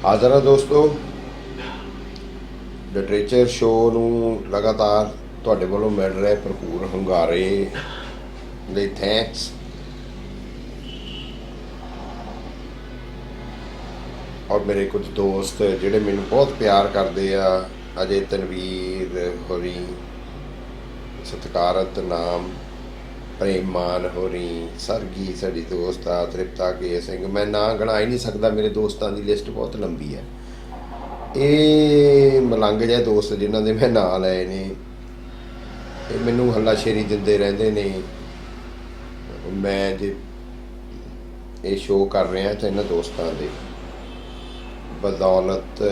ਹਾਜ਼ਰ ਹਾਂ ਦੋਸਤੋ। ਲਿਟਰੇਚਰ ਸ਼ੋਅ ਨੂੰ ਲਗਾਤਾਰ ਤੁਹਾਡੇ ਵੱਲੋਂ ਮਿਲ ਰਹੇ ਭਰਪੂਰ ਹੁੰਗਾਰੇ ਲਈ ਥੈਂਕਸ। ਔਰ ਮੇਰੇ ਕੁਝ ਦੋਸਤ ਜਿਹੜੇ ਮੈਨੂੰ ਬਹੁਤ ਪਿਆਰ ਕਰਦੇ ਆ, ਅਜੇ ਤਨਵੀਰ ਹੋਰੀ, ਸਤਿਕਾਰਤ ਨਾਮ, ਪ੍ਰੇਮ ਮਾਨ ਹੋਰੀ, ਸਰਗੀ ਸਾਡੀ ਦੋਸਤ ਆ, ਤ੍ਰਿਪਤਾ ਕੇ ਸਿੰਘ। ਮੈਂ ਨਾਂ ਗਿਣਾ ਹੀ ਨਹੀਂ ਸਕਦਾ, ਮੇਰੇ ਦੋਸਤਾਂ ਦੀ ਲਿਸਟ ਬਹੁਤ ਲੰਬੀ ਹੈ। ਇਹ ਮਲੰਗ ਜਿਹੇ ਦੋਸਤ ਜਿਨ੍ਹਾਂ ਦੇ ਮੈਂ ਨਾਂ ਲਏ ਨੇ, ਇਹ ਮੈਨੂੰ ਹੱਲਾਸ਼ੇਰੀ ਦਿੰਦੇ ਰਹਿੰਦੇ ਨੇ। ਮੈਂ ਜੇ ਇਹ ਸ਼ੋਅ ਕਰ ਰਿਹਾ ਤਾਂ ਇਹਨਾਂ ਦੋਸਤਾਂ ਦੇ ਬਦੌਲਤ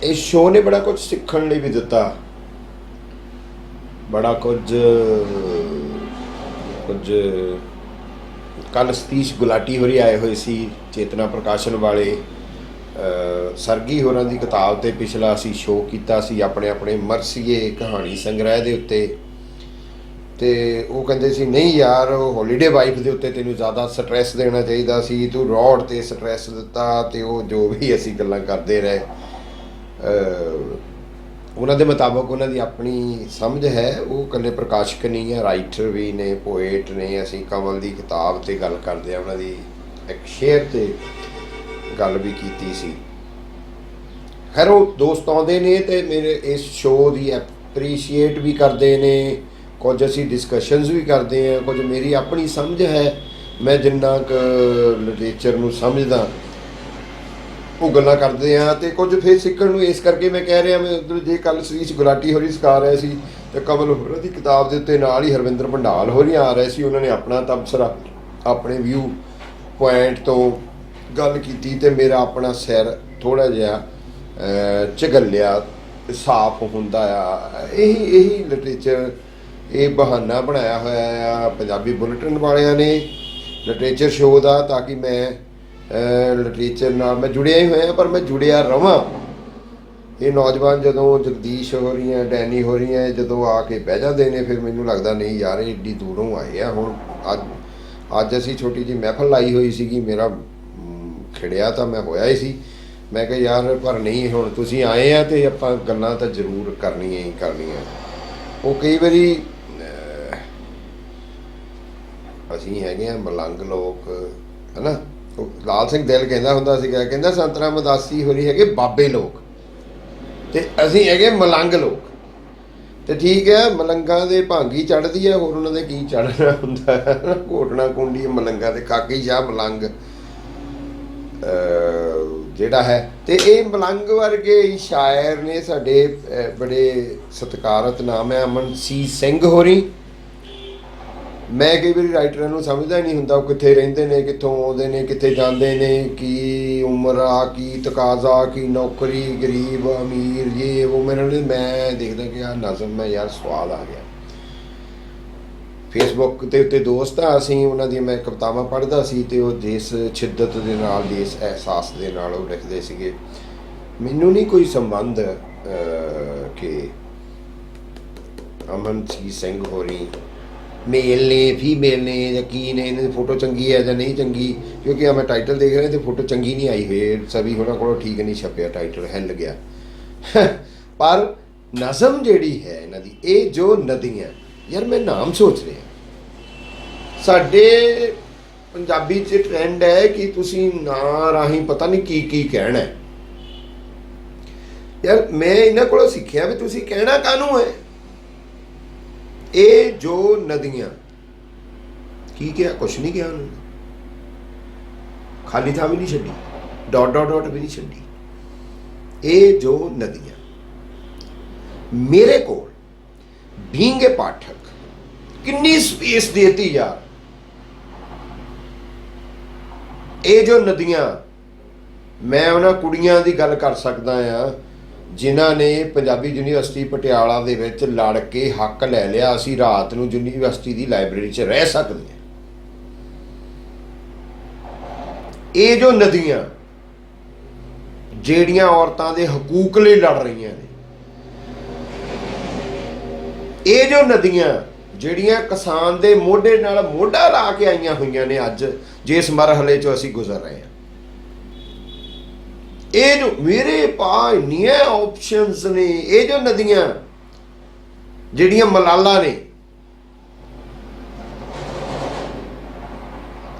ਇਸ ਸ਼ੋਅ ਨੇ ਬੜਾ ਕੁਝ ਸਿੱਖਣ ਲਈ ਵੀ ਦਿੱਤਾ, ਬੜਾ ਕੁਝ ਕੱਲ੍ਹ ਸਤੀਸ਼ ਗੁਲਾਟੀ ਹੋਰੀ ਆਏ ਹੋਏ ਸੀ, ਚੇਤਨਾ ਪ੍ਰਕਾਸ਼ਨ ਵਾਲੇ। ਸਰਗੀ ਹੋਰਾਂ ਦੀ ਕਿਤਾਬ 'ਤੇ ਪਿਛਲਾ ਅਸੀਂ ਸ਼ੋਅ ਕੀਤਾ ਸੀ ਆਪਣੇ ਆਪਣੇ ਮਰਸੀਏ ਕਹਾਣੀ ਸੰਗ੍ਰਹਿ ਦੇ ਉੱਤੇ, ਅਤੇ ਉਹ ਕਹਿੰਦੇ ਸੀ ਨਹੀਂ ਯਾਰ, ਉਹ ਹੋਲੀਡੇ ਵਾਈਫ ਦੇ ਉੱਤੇ ਤੈਨੂੰ ਜ਼ਿਆਦਾ ਸਟਰੈਸ ਦੇਣਾ ਚਾਹੀਦਾ ਸੀ, ਤੂੰ ਰੌਡ 'ਤੇ ਸਟਰੈਸ ਦਿੱਤਾ। ਅਤੇ ਉਹ ਜੋ ਵੀ ਅਸੀਂ ਗੱਲਾਂ ਕਰਦੇ ਰਹੇ, ਉਹਨਾਂ ਦੇ ਮੁਤਾਬਕ ਉਹਨਾਂ ਦੀ ਆਪਣੀ ਸਮਝ ਹੈ, ਉਹ ਇਕੱਲੇ ਪ੍ਰਕਾਸ਼ਕ ਨਹੀਂ ਹੈ, ਰਾਈਟਰ ਵੀ ਨੇ, ਪੋਏਟ ਨੇ। ਅਸੀਂ ਕਮਲ ਦੀ ਕਿਤਾਬ 'ਤੇ ਗੱਲ ਕਰਦੇ ਹਾਂ, ਉਹਨਾਂ ਦੀ ਇੱਕ ਸ਼ੇਅਰ 'ਤੇ ਗੱਲ ਵੀ ਕੀਤੀ ਸੀ। ਖੈਰ ਉਹ ਦੋਸਤ ਆਉਂਦੇ ਨੇ ਅਤੇ ਮੇਰੇ ਇਸ ਸ਼ੋਅ ਦੀ ਐਪਰੀਸ਼ੀਏਟ ਵੀ ਕਰਦੇ ਨੇ, ਕੁਝ ਅਸੀਂ ਡਿਸਕਸ਼ਨਸ ਵੀ ਕਰਦੇ ਹਾਂ, ਕੁਝ ਮੇਰੀ ਆਪਣੀ ਸਮਝ ਹੈ, ਮੈਂ ਜਿੰਨਾ ਕੁ ਲਿਟਰੇਚਰ ਨੂੰ ਸਮਝਦਾ ਉਹ ਗੱਲਾਂ ਕਰਦੇ ਹਾਂ, ਅਤੇ ਕੁਝ ਫਿਰ ਸਿੱਖਣ ਨੂੰ। ਇਸ ਕਰਕੇ ਮੈਂ ਕਹਿ ਰਿਹਾ, ਮੈਂ ਉੱਧਰ ਜੇ ਕੱਲ੍ਹ ਸਤੀਸ਼ ਗੁਲਾਟੀ ਹੋਰੀ ਸਿਖਾ ਰਹੇ ਸੀ ਅਤੇ ਕਮਲ ਹੋਰਾਂ ਦੀ ਕਿਤਾਬ ਦੇ ਉੱਤੇ ਨਾਲ ਹੀ ਹਰਵਿੰਦਰ ਭੰਡਾਲ ਹੋਰੀ ਆ ਰਹੇ ਸੀ, ਉਹਨਾਂ ਨੇ ਆਪਣਾ ਤਬਸਰਾ ਆਪਣੇ ਵਿਊ ਪੁਆਇੰਟ ਤੋਂ ਗੱਲ ਕੀਤੀ, ਅਤੇ ਮੇਰਾ ਆਪਣਾ ਸਿਰ ਥੋੜ੍ਹਾ ਜਿਹਾ ਝਗਲਿਆ, ਸਾਫ਼ ਹੁੰਦਾ ਆ। ਇਹੀ ਲਿਟਰੇਚਰ, ਇਹ ਬਹਾਨਾ ਬਣਾਇਆ ਹੋਇਆ ਆ ਪੰਜਾਬੀ ਬੁਲੇਟਿਨ ਵਾਲਿਆਂ ਨੇ ਲਿਟਰੇਚਰ ਸ਼ੋਅ ਦਾ, ਤਾਂ ਕਿ ਮੈਂ ਲਿਟਰੇਚਰ ਨਾਲ ਮੈਂ ਜੁੜਿਆ ਹੀ ਹੋਇਆ, ਪਰ ਮੈਂ ਜੁੜਿਆ ਰਵਾਂ। ਇਹ ਨੌਜਵਾਨ ਜਦੋਂ ਜਗਦੀਸ਼ ਹੋ ਰਹੀਆਂ, ਡੈਨੀ ਹੋ ਰਹੀਆਂ, ਜਦੋਂ ਆ ਕੇ ਬਹਿ ਜਾਂਦੇ ਨੇ, ਫਿਰ ਮੈਨੂੰ ਲੱਗਦਾ ਨਹੀਂ ਯਾਰ, ਇਹ ਏਡੀ ਦੂਰੋਂ ਆਏ ਆ। ਹੁਣ ਅੱਜ ਅਸੀਂ ਛੋਟੀ ਜਿਹੀ ਮਹਿਫਲ ਲਾਈ ਹੋਈ ਸੀਗੀ, ਮੇਰਾ ਖਿੜਿਆ ਤਾਂ ਮੈਂ ਹੋਇਆ ਹੀ ਸੀ। ਮੈਂ ਕਿਹਾ ਯਾਰ, ਪਰ ਨਹੀਂ, ਹੁਣ ਤੁਸੀਂ ਆਏ ਆ ਅਤੇ ਆਪਾਂ ਗੱਲਾਂ ਤਾਂ ਜ਼ਰੂਰ ਕਰਨੀਆਂ ਹੀ ਕਰਨੀਆਂ। ਉਹ ਕਈ ਵਾਰੀ ਅਸੀਂ ਹੈਗੇ ਹਾਂ ਮਲੰਗ ਲੋਕ, ਹੈ ਨਾ। ਲਾਲ ਸਿੰਘ ਦਿਲ ਕਹਿੰਦਾ ਹੁੰਦਾ ਸੀਗਾ, ਕਹਿੰਦਾ ਸੰਤ ਰਾਮਦਾਸੀ ਹੋਰੀ ਹੈਗੇ ਬਾਬੇ ਲੋਕ, ਅਤੇ ਅਸੀਂ ਹੈਗੇ ਮਲੰਗ ਲੋਕ। ਅਤੇ ਠੀਕ ਹੈ, ਮਲੰਗਾਂ ਦੇ ਭਾਂਗੀ ਚੜ੍ਹਦੀ ਹੈ, ਹੋਰ ਉਹਨਾਂ ਦੇ ਕੀ ਚੜ੍ਹਨਾ ਹੁੰਦਾ ਹੈ। ਘੋਟਣਾ ਕੁੰਡੀ ਮਲੰਗਾਂ ਦੇ, ਕਾਕੀ ਸ਼ਾਹ ਮਲੰਗ ਜਿਹੜਾ ਹੈ। ਅਤੇ ਇਹ ਮਲੰਗ ਵਰਗੇ ਹੀ ਸ਼ਾਇਰ ਨੇ ਸਾਡੇ, ਬੜੇ ਸਤਿਕਾਰਤ ਨਾਮ ਹੈ ਅਮਨਸੀਤ ਸਿੰਘ ਹੋਰੀ। ਮੈਂ ਕਈ ਵਾਰੀ ਰਾਈਟਰਾਂ ਨੂੰ ਸਮਝਦਾ ਹੀ ਨਹੀਂ ਹੁੰਦਾ, ਉਹ ਕਿੱਥੇ ਰਹਿੰਦੇ ਨੇ, ਕਿੱਥੋਂ ਆਉਂਦੇ ਨੇ, ਕਿੱਥੇ ਜਾਂਦੇ ਨੇ, ਕੀ ਉਮਰ ਆ, ਕੀ ਤਕਾਜ਼ਾ, ਕੀ ਨੌਕਰੀ, ਗਰੀਬ ਅਮੀਰ, ਜੇ ਉਹ। ਮੈਂ ਦੇਖਦਾ ਕਿ ਆਹ ਨਜ਼ਮ ਹੈ ਯਾਰ, ਸਵਾਦ ਆ ਗਿਆ। ਫੇਸਬੁੱਕ ਦੇ ਉੱਤੇ ਦੋਸਤ ਆ ਅਸੀਂ, ਉਹਨਾਂ ਦੀਆਂ ਮੈਂ ਕਵਿਤਾਵਾਂ ਪੜ੍ਹਦਾ ਸੀ, ਅਤੇ ਉਹ ਜਿਸ ਸ਼ਿੱਦਤ ਦੇ ਨਾਲ, ਜਿਸ ਅਹਿਸਾਸ ਦੇ ਨਾਲ ਉਹ ਲਿਖਦੇ ਸੀਗੇ, ਮੈਨੂੰ ਨਹੀਂ ਕੋਈ ਸੰਬੰਧ ਕਿ ਅਮਨਸੀਤ ਸਿੰਘ ਹੋਰੀ ਮੇਲ ਨੇ, ਫੀਮੇਲ ਨੇ, ਜਾਂ ਕੀ ਨੇ, ਇਹਨਾਂ ਦੀ ਫੋਟੋ ਚੰਗੀ ਹੈ ਜਾਂ ਨਹੀਂ ਚੰਗੀ। ਕਿਉਂਕਿ ਆ ਮੈਂ ਟਾਈਟਲ ਦੇਖ ਰਿਹਾ ਅਤੇ ਫੋਟੋ ਚੰਗੀ ਨਹੀਂ ਆਈ ਹੋਈ, ਸਭੀ ਹੋਰਾਂ ਕੋਲੋਂ ਠੀਕ ਨਹੀਂ ਛਪਿਆ, ਟਾਈਟਲ ਹਿੱਲ ਗਿਆ। ਪਰ ਨਜ਼ਮ ਜਿਹੜੀ ਹੈ ਇਹਨਾਂ ਦੀ, ਇਹ ਜੋ ਨਦੀਆਂ, ਯਾਰ ਮੈਂ ਨਾਮ ਸੋਚ ਰਿਹਾ, ਸਾਡੇ ਪੰਜਾਬੀ 'ਚ ਟਰੈਂਡ ਹੈ ਕਿ ਤੁਸੀਂ ਨਾਂ ਰਾਹੀਂ ਪਤਾ ਨਹੀਂ ਕੀ ਕੀ ਕਹਿਣਾ। ਯਾਰ ਮੈਂ ਇਹਨਾਂ ਕੋਲੋਂ ਸਿੱਖਿਆ ਵੀ ਤੁਸੀਂ ਕਹਿਣਾ ਕਾਹਨੂੰ ਹੈ। ਇਹ ਜੋ ਨਦੀਆਂ, ਕੀ ਕਿਹਾ? ਕੁਛ ਨਹੀਂ ਕਿਹਾ ਉਹਨਾਂ ਨੇ, ਖਾਲੀ ਥਾਂ ਵੀ ਨਹੀਂ ਛੱਡੀ, ਡਾਟ ਵੀ ਨਹੀਂ ਛੱਡੀ। ਇਹ ਜੋ ਨਦੀਆਂ, ਮੇਰੇ ਕੋਲ ਬੀਇੰਗ ਏ ਪਾਠਕ ਕਿੰਨੀ ਸਪੇਸ ਦੇਤੀ ਯਾਰ। ਇਹ ਜੋ ਨਦੀਆਂ, ਮੈਂ ਉਹਨਾਂ ਕੁੜੀਆਂ ਦੀ ਗੱਲ ਕਰ ਸਕਦਾ ਆ ਜਿਨ੍ਹਾਂ ਨੇ ਪੰਜਾਬੀ ਯੂਨੀਵਰਸਿਟੀ ਪਟਿਆਲਾ ਦੇ ਵਿੱਚ ਲੜ ਕੇ ਹੱਕ ਲੈ ਲਿਆ, ਅਸੀਂ ਰਾਤ ਨੂੰ ਯੂਨੀਵਰਸਿਟੀ ਦੀ ਲਾਇਬ੍ਰੇਰੀ 'ਚ ਰਹਿ ਸਕਦੇ ਹਾਂ। ਇਹ ਜੋ ਨਦੀਆਂ ਜਿਹੜੀਆਂ ਔਰਤਾਂ ਦੇ ਹਕੂਕ ਲਈ ਲੜ ਰਹੀਆਂ ਨੇ, ਇਹ ਜੋ ਨਦੀਆਂ ਜਿਹੜੀਆਂ ਕਿਸਾਨ ਦੇ ਮੋਢੇ ਨਾਲ ਮੋਢਾ ਲਾ ਕੇ ਆਈਆਂ ਹੋਈਆਂ ਨੇ ਅੱਜ ਜਿਸ ਮਰਹਲੇ 'ਚੋਂ ਅਸੀਂ ਗੁਜ਼ਰ ਰਹੇ ਹਾਂ, ਇਹ ਜੋ ਮੇਰੇ ਪਾ ਇੰਨੀਆਂ ਆਪਸ਼ਨਸ ਨੇ, ਇਹ ਜੋ ਨਦੀਆਂ ਜਿਹੜੀਆਂ ਮਲਾਲਾ ਨੇ,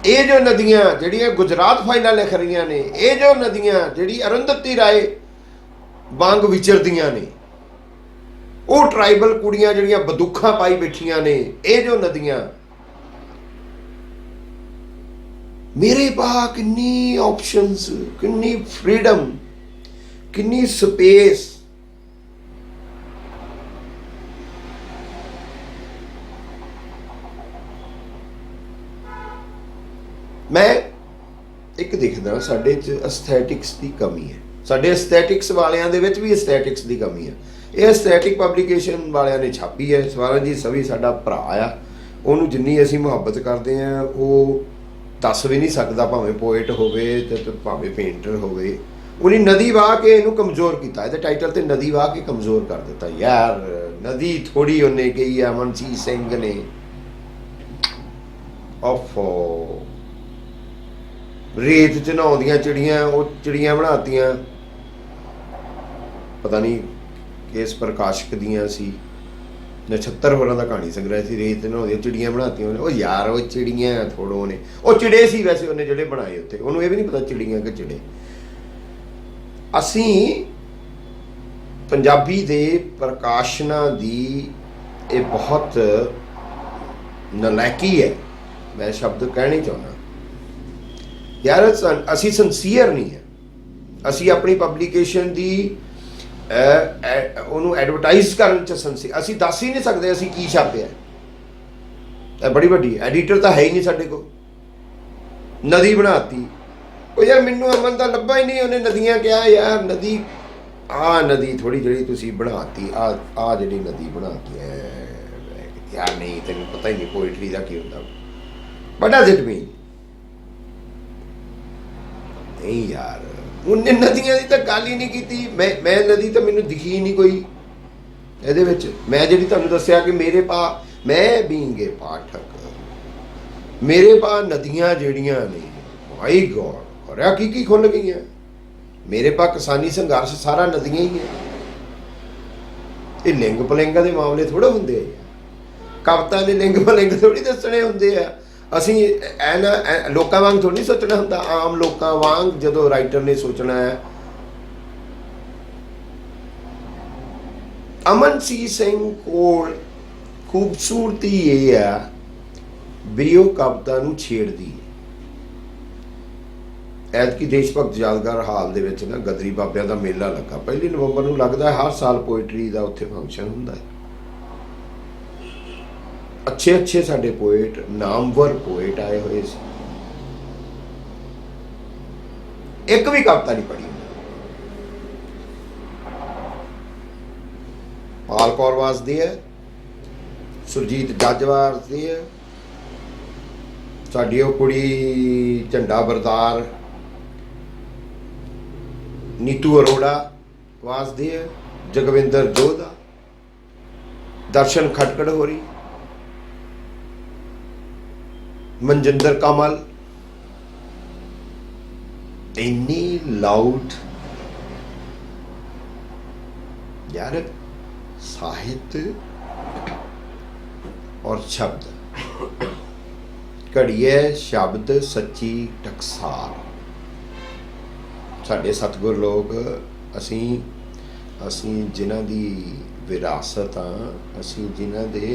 ਇਹ ਜੋ ਨਦੀਆਂ ਜਿਹੜੀਆਂ ਗੁਜਰਾਤ ਫਾਈਲਾਂ ਲਿਖ ਰਹੀਆਂ ਨੇ, ਇਹ ਜੋ ਨਦੀਆਂ ਜਿਹੜੀ ਅਰੁੰਧਤੀ ਰਾਏ ਵਾਂਗ ਵਿਚਰਦੀਆਂ ਨੇ, ਉਹ ਟਰਾਈਬਲ ਕੁੜੀਆਂ ਜਿਹੜੀਆਂ ਬੰਦੂਕਾਂ ਪਾਈ ਬੈਠੀਆਂ ਨੇ, ਇਹ ਜੋ ਨਦੀਆਂ, ਮੇਰੇ ਪਾ ਕਿੰਨੀ ਆਪਸ਼ਨਸ, ਕਿੰਨੀ ਫਰੀडम, ਕਿੰਨੀ ਸਪੇਸ। ਮੈਂ ਇੱਕ ਦੇਖਦਾ ਸਾਡੇ 'ਚ ਐਸਥੈਟਿਕਸ ਦੀ ਕਮੀ ਹੈ, ਸਾਡੇ ਐਸਥੈਟਿਕਸ ਵਾਲਿਆਂ ਦੇ ਵਿੱਚ ਵੀ ਐਸਥੈਟਿਕਸ ਦੀ ਕਮੀ ਹੈ। ਇਹ ਐਸਥੈਟਿਕ ਪਬਲੀਕੇਸ਼ਨ ਵਾਲਿਆਂ ਨੇ ਛਾਪੀ ਹੈ। ਸਵਾਰਨ ਜੀ ਸਵੀ ਸਾਡਾ ਭਰਾ ਆ, ਉਹਨੂੰ ਜਿੰਨੀ ਅਸੀਂ ਮੁਹੱਬਤ ਕਰਦੇ ਹਾਂ ਉਹ ਦੱਸ ਵੀ ਨਹੀਂ ਸਕਦਾ, ਭਾਵੇਂ ਪੋਇਟ ਹੋਵੇ ਤੇ ਭਾਵੇਂ ਪੇਂਟਰ ਹੋਵੇ। ਉਹਨੇ ਨਦੀ ਵਾਹ ਕੇ ਇਹਨੂੰ ਕਮਜ਼ੋਰ ਕੀਤਾ, ਇਹਦੇ ਟਾਈਟਲ ਤੇ ਨਦੀ ਵਾਹ ਕੇ ਕਮਜ਼ੋਰ ਕਰ ਦਿੱਤਾ। ਯਾਰ ਨਦੀ ਥੋੜੀ ਉਹਨੇ ਕਹੀ ਆ ਅਮਨਜੀਤ ਸਿੰਘ ਨੇ। ਓਫੋ, ਰੇਤ 'ਚ ਨਹਾਉਂਦੀਆਂ ਚਿੜੀਆਂ, ਉਹ ਚਿੜੀਆਂ ਬਣਾਤੀਆਂ, ਪਤਾ ਨਹੀਂ ਕਿਸ ਪ੍ਰਕਾਸ਼ਕ ਦੀਆਂ ਸੀ, ਨਛੱਤਰ ਹੋਰਾਂ ਦਾ ਕਹਾਣੀ ਸੰਗ੍ਰਹਿ ਸੀ, ਰੇਤ 'ਚ ਨਹਾਉਂਦੀਆਂ ਚਿੜੀਆਂ ਬਣਾਤੀਆਂ ਉਹਨੇ। ਉਹ ਯਾਰ ਉਹ ਚਿੜੀਆਂ ਥੋੜੋ ਨੇ, ਉਹ ਚਿੜੇ ਸੀ ਵੈਸੇ ਉਹਨੇ ਜਿਹੜੇ ਬਣਾਏ ਉੱਥੇ, ਉਹਨੂੰ ਇਹ ਵੀ ਨਹੀਂ ਪਤਾ ਚਿੜੀਆਂ ਕਿ ਚਿੜੇ। ਅਸੀਂ ਪੰਜਾਬੀ ਦੇ ਪ੍ਰਕਾਸ਼ਨਾਂ ਦੀ ਇਹ ਬਹੁਤ ਨਲਾਇਕੀ ਹੈ, ਮੈਂ ਸ਼ਬਦ ਕਹਿਣਾ ਚਾਹੁੰਦਾ ਯਾਰ। ਅਸੀਂ ਸਿੰਸੀਅਰ ਨਹੀਂ ਹੈ, ਅਸੀਂ ਆਪਣੀ ਪਬਲੀਕੇਸ਼ਨ ਦੀ ਉਹਨੂੰ ਐਡਵਰਟਾਈਜ਼ ਕਰਨ 'ਚ ਸਿੰਸੀਅਰ, ਅਸੀਂ ਦੱਸ ਹੀ ਨਹੀਂ ਸਕਦੇ ਅਸੀਂ ਕੀ ਛਾਪਿਆ। ਇਹ ਬੜੀ ਵੱਡੀ ਐਡੀਟਰ ਤਾਂ ਹੈ ਹੀ ਨਹੀਂ ਸਾਡੇ ਕੋਲ। ਨਦੀ ਬਣਾਤੀ, ਉਹ ਯਾਰ ਮੈਨੂੰ ਅਮਨ ਦਾ ਲੱਭਾ ਹੀ ਨਹੀਂ, ਉਹਨੇ ਨਦੀਆਂ ਕਿਹਾ। ਯਾਰ ਨਦੀ, ਆਹ ਨਦੀ ਥੋੜੀ ਜਿਹੜੀ ਤੁਸੀਂ ਬਣਾਤੀ, ਆਹ ਜਿਹੜੀ ਨਦੀ ਬਣਾਤੀ ਹੈ ਯਾਰ, ਨਹੀਂ ਤੈਨੂੰ ਪਤਾ ਹੀ ਨਹੀਂ ਪੋਇਟਰੀ ਦਾ ਕੀ ਹੁੰਦਾ। ਵਟ ਡਜ਼ ਇਟ ਮੀਨ? ਨਹੀਂ ਯਾਰ, ਉਹਨੇ ਨਦੀਆਂ ਦੀ ਤਾਂ ਗੱਲ ਹੀ ਨਹੀਂ ਕੀਤੀ। ਮੈਂ ਨਦੀ ਤਾਂ ਮੈਨੂੰ ਦਿਖੀ ਨਹੀਂ ਕੋਈ ਇਹਦੇ ਵਿੱਚ। ਮੈਂ ਜਿਹੜੀ ਤੁਹਾਨੂੰ ਦੱਸਿਆ ਕਿ ਮੇਰੇ ਪਾ, ਮੈਂ ਬੀਂਗੇ ਪਾਠਕ, ਮੇਰੇ ਪਾ ਨਦੀਆਂ ਜਿਹੜੀਆਂ ਨੇ, ਮਾਈ ਗੋਡ, ਹੋਰਿਆ ਕੀ ਖੁੱਲ ਗਈਆਂ। ਮੇਰੇ ਪਾ ਕਿਸਾਨੀ ਸੰਘਰਸ਼ ਸਾਰਾ ਨਦੀਆਂ ਹੀ ਹੈ। ਇਹ ਲਿੰਗ ਪਲਿੰਗਾਂ ਦੇ ਮਾਮਲੇ ਥੋੜਾ ਹੁੰਦੇ ਆ, ਕਵਿਤਾ ਦੇ ਲਿੰਗ ਪਲਿੰਗ ਥੋੜੀ ਦੱਸਣੇ ਹੁੰਦੇ ਆ। ਅਸੀਂ ਲੋਕਾਂ ਵਾਂਗ ਥੋੜੀ ਨਹੀਂ ਸੋਚਣਾ ਹੁੰਦਾ, ਆਮ ਲੋਕਾਂ ਵਾਂਗ ਜਦੋਂ ਰਾਈਟਰ ਨੇ ਸੋਚਣਾ ਹੈ। ਅਮਨਜੀਤ ਸਿੰਘ ਕੋਲ ਖੂਬਸੂਰਤੀ ਇਹ ਆ ਵੀ ਉਹ ਕਵਿਤਾ ਨੂੰ ਛੇੜਦੀ। ਐਤਕੀ ਦੇਸ਼ ਭਗਤ ਯਾਦਗਾਰ ਹਾਲ ਦੇ ਵਿੱਚ ਨਾ ਗਦਰੀ ਬਾਬਿਆਂ ਦਾ ਮੇਲਾ ਲੱਗਾ, 1 ਨਵੰਬਰ ਨੂੰ ਲੱਗਦਾ। ਹਰ ਸਾਲ ਪੋਇਟਰੀ ਦਾ ਉੱਥੇ ਫੰਕਸ਼ਨ ਹੁੰਦਾ ਹੈ। ਅੱਛੇ ਸਾਡੇ ਪੋਇਟ, ਨਾਮਵਰ ਪੋਇਟ ਆਏ ਹੋਏ ਸੀ। ਇੱਕ ਵੀ ਕਵਿਤਾ ਨਹੀਂ ਪੜ੍ਹੀ। ਪਾਲ ਕੌਰ ਵਾਸਦੀ ਹੈ, ਸੁਰਜੀਤ ਜੱਜ ਵਾਸਦੀ ਹੈ, ਸਾਡੀ ਉਹ ਕੁੜੀ ਝੰਡਾ ਬਰਦਾਰ ਨੀਤੂ ਅਰੋੜਾ ਵਾਸਦੀ ਹੈ, ਜਗਵਿੰਦਰ ਜੋਧਾ, ਦਰਸ਼ਨ ਖਟਕੜ ਹੋਰੀ, ਮਨਜਿੰਦਰ ਕਮਲ। ਇੰਨੀ ਲਾਊਡ यार साहित्य और शब्द घड़िए शब्द सच्ची टकसाल साढ़े सतगुर लोग असी जिन्हां दी विरासत हाँ असी जिन्हां दे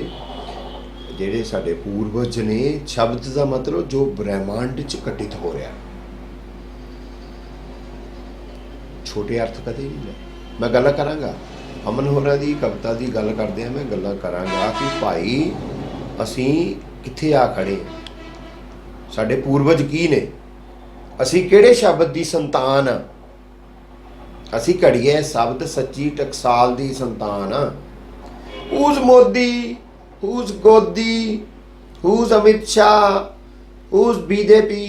जेड़े साढ़े पूर्वज ने शब्द का मतलब जो ब्रह्मांड च घटित हो रहा छोटे अर्थ कदे नहीं ले मैं गल करांगा अमन होरां दी कविता की गल करदे आ मैं गल करांगा कि भाई असी कित्थे आ खड़े साढ़े पूर्वज की ने असी किहड़े शब्द की संतान आ असी घड़िए शब्द सच्ची टकसाल की संतान आ who's मोदी who's गोदी who's Amit Shah who's BJP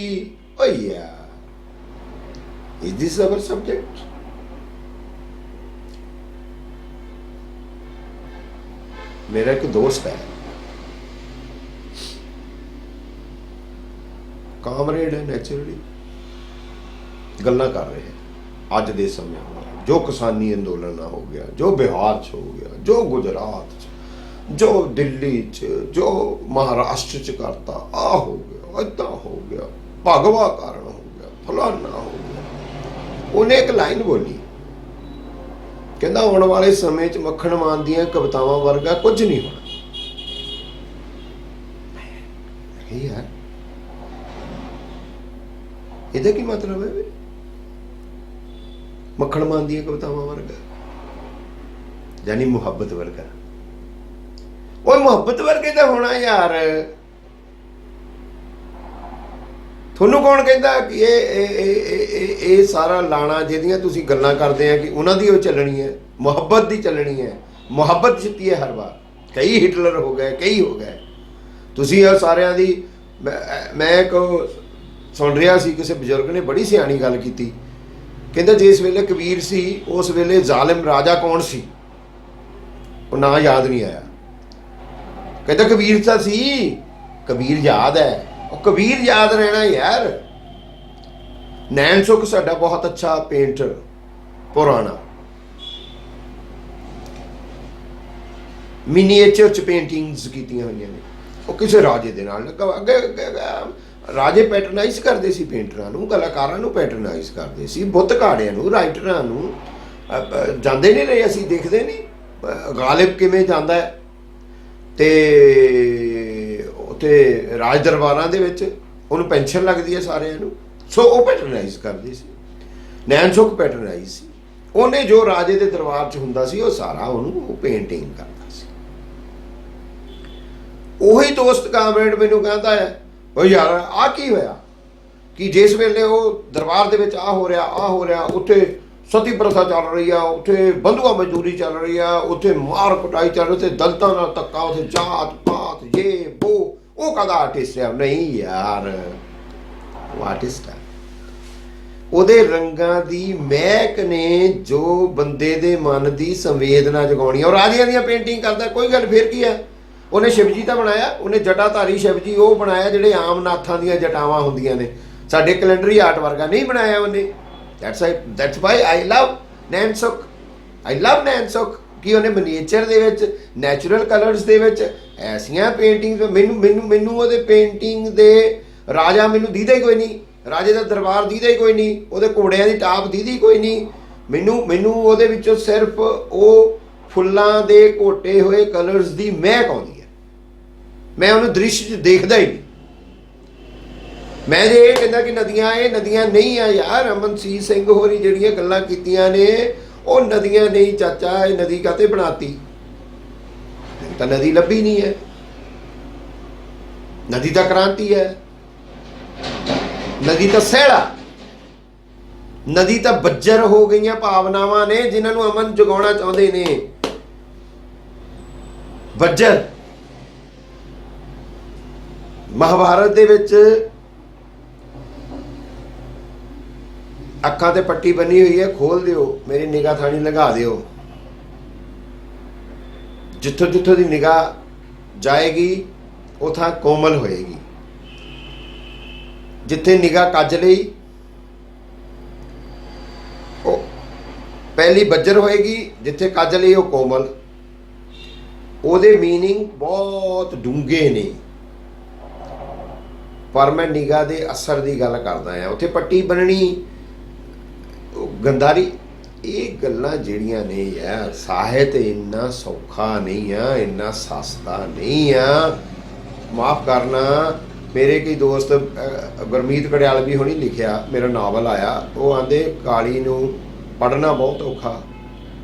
oh yeah is this our subject मेरा एक दोस्त है कामरेड है नेचुरली गल्लां कर रहे हैं ਅੱਜ ਦੇ ਸਮੇਂ ਹੋਇਆ, ਜੋ ਕਿਸਾਨੀ ਅੰਦੋਲਨ ਹੋ ਗਿਆ, ਜੋ ਬਿਹਾਰ 'ਚ ਹੋ ਗਿਆ, ਜੋ ਗੁਜਰਾਤ 'ਚ, ਜੋ ਦਿੱਲੀ 'ਚ, ਜੋ ਮਹਾਰਾਸ਼ਟਰ 'ਚ ਕਰਤਾ, ਆ ਹੋ ਗਿਆ, ਇੱਦਾਂ ਹੋ ਗਿਆ, ਭਗਵਾ ਕਾਰਨ ਹੋ ਗਿਆ, ਫਲਾਨਾ ਹੋ ਗਿਆ। ਉਹਨੇ ਇੱਕ ਲਾਈਨ ਬੋਲੀ, ਕਹਿੰਦਾ ਆਉਣ ਵਾਲੇ ਸਮੇਂ 'ਚ ਮੱਖਣ ਮਾਨ ਦੀਆਂ ਕਵਿਤਾਵਾਂ ਵਰਗਾ ਕੁਝ ਨਹੀਂ ਹੋਣਾ। ਯਾਰ ਇਹਦਾ ਕੀ ਮਤਲਬ ਹੈ? ਮੱਖਣ ਮਾਨ ਦੀਆਂ ਕਵਿਤਾਵਾਂ ਵਰਗਾ ਯਾਨੀ ਮੁਹੱਬਤ ਵਰਗਾ। ਉਹ ਮੁਹੱਬਤ ਵਰਗੇ ਤਾਂ ਹੋਣਾ ਯਾਰ। ਤੁਹਾਨੂੰ ਕੌਣ ਕਹਿੰਦਾ ਕਿ ਇਹ ਸਾਰਾ ਲਾਣਾ ਜਿਹਦੀਆਂ ਤੁਸੀਂ ਗੱਲਾਂ ਕਰਦੇ ਆ ਕਿ ਉਹਨਾਂ ਦੀ ਉਹ ਚੱਲਣੀ ਹੈ, ਮੁਹੱਬਤ ਦੀ ਚੱਲਣੀ ਹੈ। ਮੁਹੱਬਤ ਜਿੱਤੀ ਹੈ ਹਰ ਵਾਰ। ਕਈ ਹਿਟਲਰ ਹੋ ਗਏ, ਕਈ ਹੋ ਗਏ। ਤੁਸੀਂ ਇਹ ਸਾਰਿਆਂ ਦੀ ਮੈਂ ਇੱਕ ਸੁਣ ਰਿਹਾ ਸੀ, ਕਿਸੇ ਬਜ਼ੁਰਗ ਨੇ ਬੜੀ ਸਿਆਣੀ ਗੱਲ ਕੀਤੀ। ਕਹਿੰਦਾ ਜਿਸ ਵੇਲੇ ਕਬੀਰ ਸੀ ਉਸ ਵੇਲੇ ਜ਼ਾਲਿਮ ਰਾਜਾ ਕੌਣ ਸੀ? ਉਹ ਨਾਂ ਯਾਦ ਨਹੀਂ ਆਇਆ। ਕਹਿੰਦਾ ਕਬੀਰ ਤਾਂ ਸੀ, ਕਬੀਰ ਯਾਦ ਹੈ। ਉਹ ਕਬੀਰ ਯਾਦ ਰਹਿਣਾ ਯਾਰ। ਨੈਣ ਸੁਖ ਸਾਡਾ ਬਹੁਤ ਅੱਛਾ ਪੇਂਟਰ ਪੁਰਾਣਾ, ਮਿਨੀਏਚਰ ਚ ਪੇਂਟਿੰਗਸ ਕੀਤੀਆਂ ਹੋਈਆਂ ਨੇ। ਉਹ ਕਿਸੇ ਰਾਜੇ ਦੇ ਨਾਲ ਅੱਗੇ ਰਾਜੇ ਪੈਟਰਨਾਈਜ਼ ਕਰਦੇ ਸੀ ਪੇਂਟਰਾਂ ਨੂੰ, ਕਲਾਕਾਰਾਂ ਨੂੰ ਪੈਟਰਨਾਈਜ਼ ਕਰਦੇ ਸੀ, ਬੁੱਤ ਘਾੜਿਆਂ ਨੂੰ, ਰਾਈਟਰਾਂ ਨੂੰ। ਜਾਂਦੇ ਨਹੀਂ ਰਹੇ, ਅਸੀਂ ਦੇਖਦੇ ਨਹੀਂ ਗਾਲਿਬ ਕਿਵੇਂ ਜਾਂਦਾ ਹੈ। ਤੇ ਉੱਥੇ ਰਾਜ ਦਰਬਾਰਾਂ ਦੇ ਵਿੱਚ ਉਹਨੂੰ ਪੈਨਸ਼ਨ ਲੱਗਦੀ ਹੈ ਸਾਰਿਆਂ ਨੂੰ। ਸੋ ਉਹ ਪੈਟਰਨਾਈਜ਼ ਕਰਦੇ ਸੀ। ਨੈਣ ਸੁਖ ਪੈਟਰਨਾਈਜ਼ ਸੀ। ਉਹਨੇ ਜੋ ਰਾਜੇ ਦੇ ਦਰਬਾਰ 'ਚ ਹੁੰਦਾ ਸੀ ਉਹ ਸਾਰਾ ਉਹਨੂੰ ਪੇਂਟਿੰਗ ਕਰਦਾ ਸੀ। ਉਹੀ ਦੋਸਤ ਕਾਮਰੇਡ ਮੈਨੂੰ ਕਹਿੰਦਾ ਹੈ, ਉਹ ਯਾਰ ਆਹ ਕੀ ਹੋਇਆ ਕਿ ਜਿਸ ਵੇਲੇ ਉਹ ਦਰਬਾਰ ਦੇ ਵਿੱਚ ਆਹ ਹੋ ਰਿਹਾ, ਉੱਥੇ ਸਤੀ ਪ੍ਰਥਾ ਚੱਲ ਰਹੀ ਆ, ਉੱਥੇ ਬੰਧੂਆ ਮਜ਼ਦੂਰੀ ਚੱਲ ਰਹੀ ਆ, ਉੱਥੇ ਮਾਰ ਕੁਟਾਈ ਚੱਲ ਰਹੀ, ਉੱਥੇ ਦਲਿਤਾਂ ਨਾਲ ਧੱਕਾ, ਉੱਥੇ ਜਾਤ ਪਾਤ ਜੇ ਉਹ ਕਦਾ ਆਰਟਿਸਟ ਹੈ? ਨਹੀਂ ਯਾਰ, ਉਹ ਆਰਟਿਸਟ ਹੈ। ਉਹਦੇ ਰੰਗਾਂ ਦੀ ਮਹਿਕ ਨੇ ਜੋ ਬੰਦੇ ਦੇ ਮਨ ਦੀ ਸੰਵੇਦਨਾ ਜਗਾਉਣੀ। ਔਰ ਰਾਜਿਆਂ ਦੀਆਂ ਪੇਂਟਿੰਗ ਕਰਦਾ, ਕੋਈ ਗੱਲ ਫਿਰ ਕੀ ਹੈ? ਉਹਨੇ ਸ਼ਿਵਜੀ ਤਾਂ ਬਣਾਇਆ, ਉਹਨੇ ਜਟਾਧਾਰੀ ਸ਼ਿਵਜੀ ਉਹ ਬਣਾਇਆ ਜਿਹੜੇ ਆਮ ਨਾਥਾਂ ਦੀਆਂ ਜਟਾਵਾਂ ਹੁੰਦੀਆਂ ਨੇ। ਸਾਡੇ ਕੈਲੰਡਰੀ ਆਰਟ ਵਰਗਾ ਨਹੀਂ ਬਣਾਇਆ ਉਹਨੇ। That's why I love ਨੈਣ ਸੁਖ। I love ਨੈਣ ਸੁਖ ਕਿ ਉਹਨੇ ਮਨੀਏਚਰ ਦੇ ਵਿੱਚ, ਨੈਚੁਰਲ ਕਲਰਸ ਦੇ ਵਿੱਚ ਐਸੀਆਂ ਪੇਂਟਿੰਗ। ਮੈਨੂੰ ਉਹਦੇ ਪੇਂਟਿੰਗ ਦੇ ਰਾਜਾ ਮੈਨੂੰ ਦੀਦਾ ਹੀ ਕੋਈ ਨਹੀਂ, ਰਾਜੇ ਦਾ ਦਰਬਾਰ ਦੀਦਾ ਹੀ ਕੋਈ ਨਹੀਂ, ਉਹਦੇ ਘੋੜਿਆਂ ਦੀ ਟਾਪ ਦੀਦੀ ਕੋਈ ਨਹੀਂ। ਮੈਨੂੰ ਉਹਦੇ ਵਿੱਚੋਂ ਸਿਰਫ ਉਹ ਫੁੱਲਾਂ ਦੇ ਘੋਟੇ ਹੋਏ ਕਲਰਸ ਦੀ ਮਹਿਕ ਆਉਂਦੀ ਹੈ। ਮੈਂ ਉਹਨੂੰ ਦ੍ਰਿਸ਼ 'ਚ ਦੇਖਦਾ ਹੀ ਨਹੀਂ। ਮੈਂ ਜੇ ਇਹ ਕਹਿੰਦਾ ਕਿ ਨਦੀਆਂ, ਇਹ ਨਦੀਆਂ ਨਹੀਂ ਆ ਯਾਰ। ਅਮਨਸੀਰ ਸਿੰਘ ਹੋਰੀ ਜਿਹੜੀਆਂ ਗੱਲਾਂ ਕੀਤੀਆਂ ਨੇ ਉਹ ਨਦੀਆਂ ਨਹੀਂ ਚਾਚਾ। ਇਹ ਨਦੀ ਕਾਹਤੇ ਬਣਾਤੀ? ਤਾਂ ਨਦੀ ਲੱਭੀ ਨਹੀਂ ਹੈ। ਨਦੀ ਤਾਂ ਕ੍ਰਾਂਤੀ ਹੈ, ਨਦੀ ਤਾਂ ਸਹਿੜਾ, ਨਦੀ ਤਾਂ ਬੱਜਰ ਹੋ ਗਈਆਂ ਭਾਵਨਾਵਾਂ ਨੇ ਜਿਨ੍ਹਾਂ ਨੂੰ ਅਮਨ ਜਗਾਉਣਾ ਚਾਹੁੰਦੇ ਨੇ। ਬੱਜਰ ਮਹਾਭਾਰਤ ਦੇ ਵਿੱਚ ਅੱਖਾਂ ਤੇ ਪੱਟੀ ਬੰਨੀ ਹੋਈ ਹੈ, ਖੋਲ ਦਿਓ, ਮੇਰੀ ਨਿਗਾਹ ਥਾਣੀ ਲਗਾ ਦਿਓ। ਜਿੱਥੋਂ ਜਿੱਥੋਂ ਦੀ ਨਿਗਾਹ ਜਾਏਗੀ ਉਹ ਥਾਂ ਕੋਮਲ ਹੋਏਗੀ। ਜਿੱਥੇ ਨਿਗਾਹ ਕੱਜ ਲਈ ਉਹ ਪਹਿਲੀ ਬੱਜਰ ਹੋਏਗੀ, ਜਿੱਥੇ ਕੱਜ ਲਈ ਉਹ ਕੋਮਲ। ਉਹਦੇ ਮੀਨਿੰਗ ਬਹੁਤ ਡੂੰਘੇ ਨੇ, ਪਰ ਮੈਂ ਨਿਗਾਹ ਦੇ ਅਸਰ ਦੀ ਗੱਲ ਕਰਦਾ ਆ। ਉੱਥੇ ਪੱਟੀ ਬੰਨਣੀ, ਗੰਦਾਰੀ, ਇਹ ਗੱਲਾਂ ਜਿਹੜੀਆਂ ਨੇ ਯਾਰ, ਸਾਹਿਤ ਇੰਨਾ ਸੌਖਾ ਨਹੀਂ ਆ, ਇੰਨਾ ਸਸਤਾ ਨਹੀਂ ਆ। ਮਾਫ ਕਰਨਾ, ਮੇਰੇ ਕਈ ਦੋਸਤ ਗੁਰਮੀਤ ਕੜਿਆਲਵੀ ਹੋਣੀ ਲਿਖਿਆ ਮੇਰਾ ਨਾਵਲ ਆਇਆ, ਉਹ ਆਂਦੇ ਕਾਲੀ ਨੂੰ ਪੜ੍ਹਨਾ ਬਹੁਤ ਔਖਾ,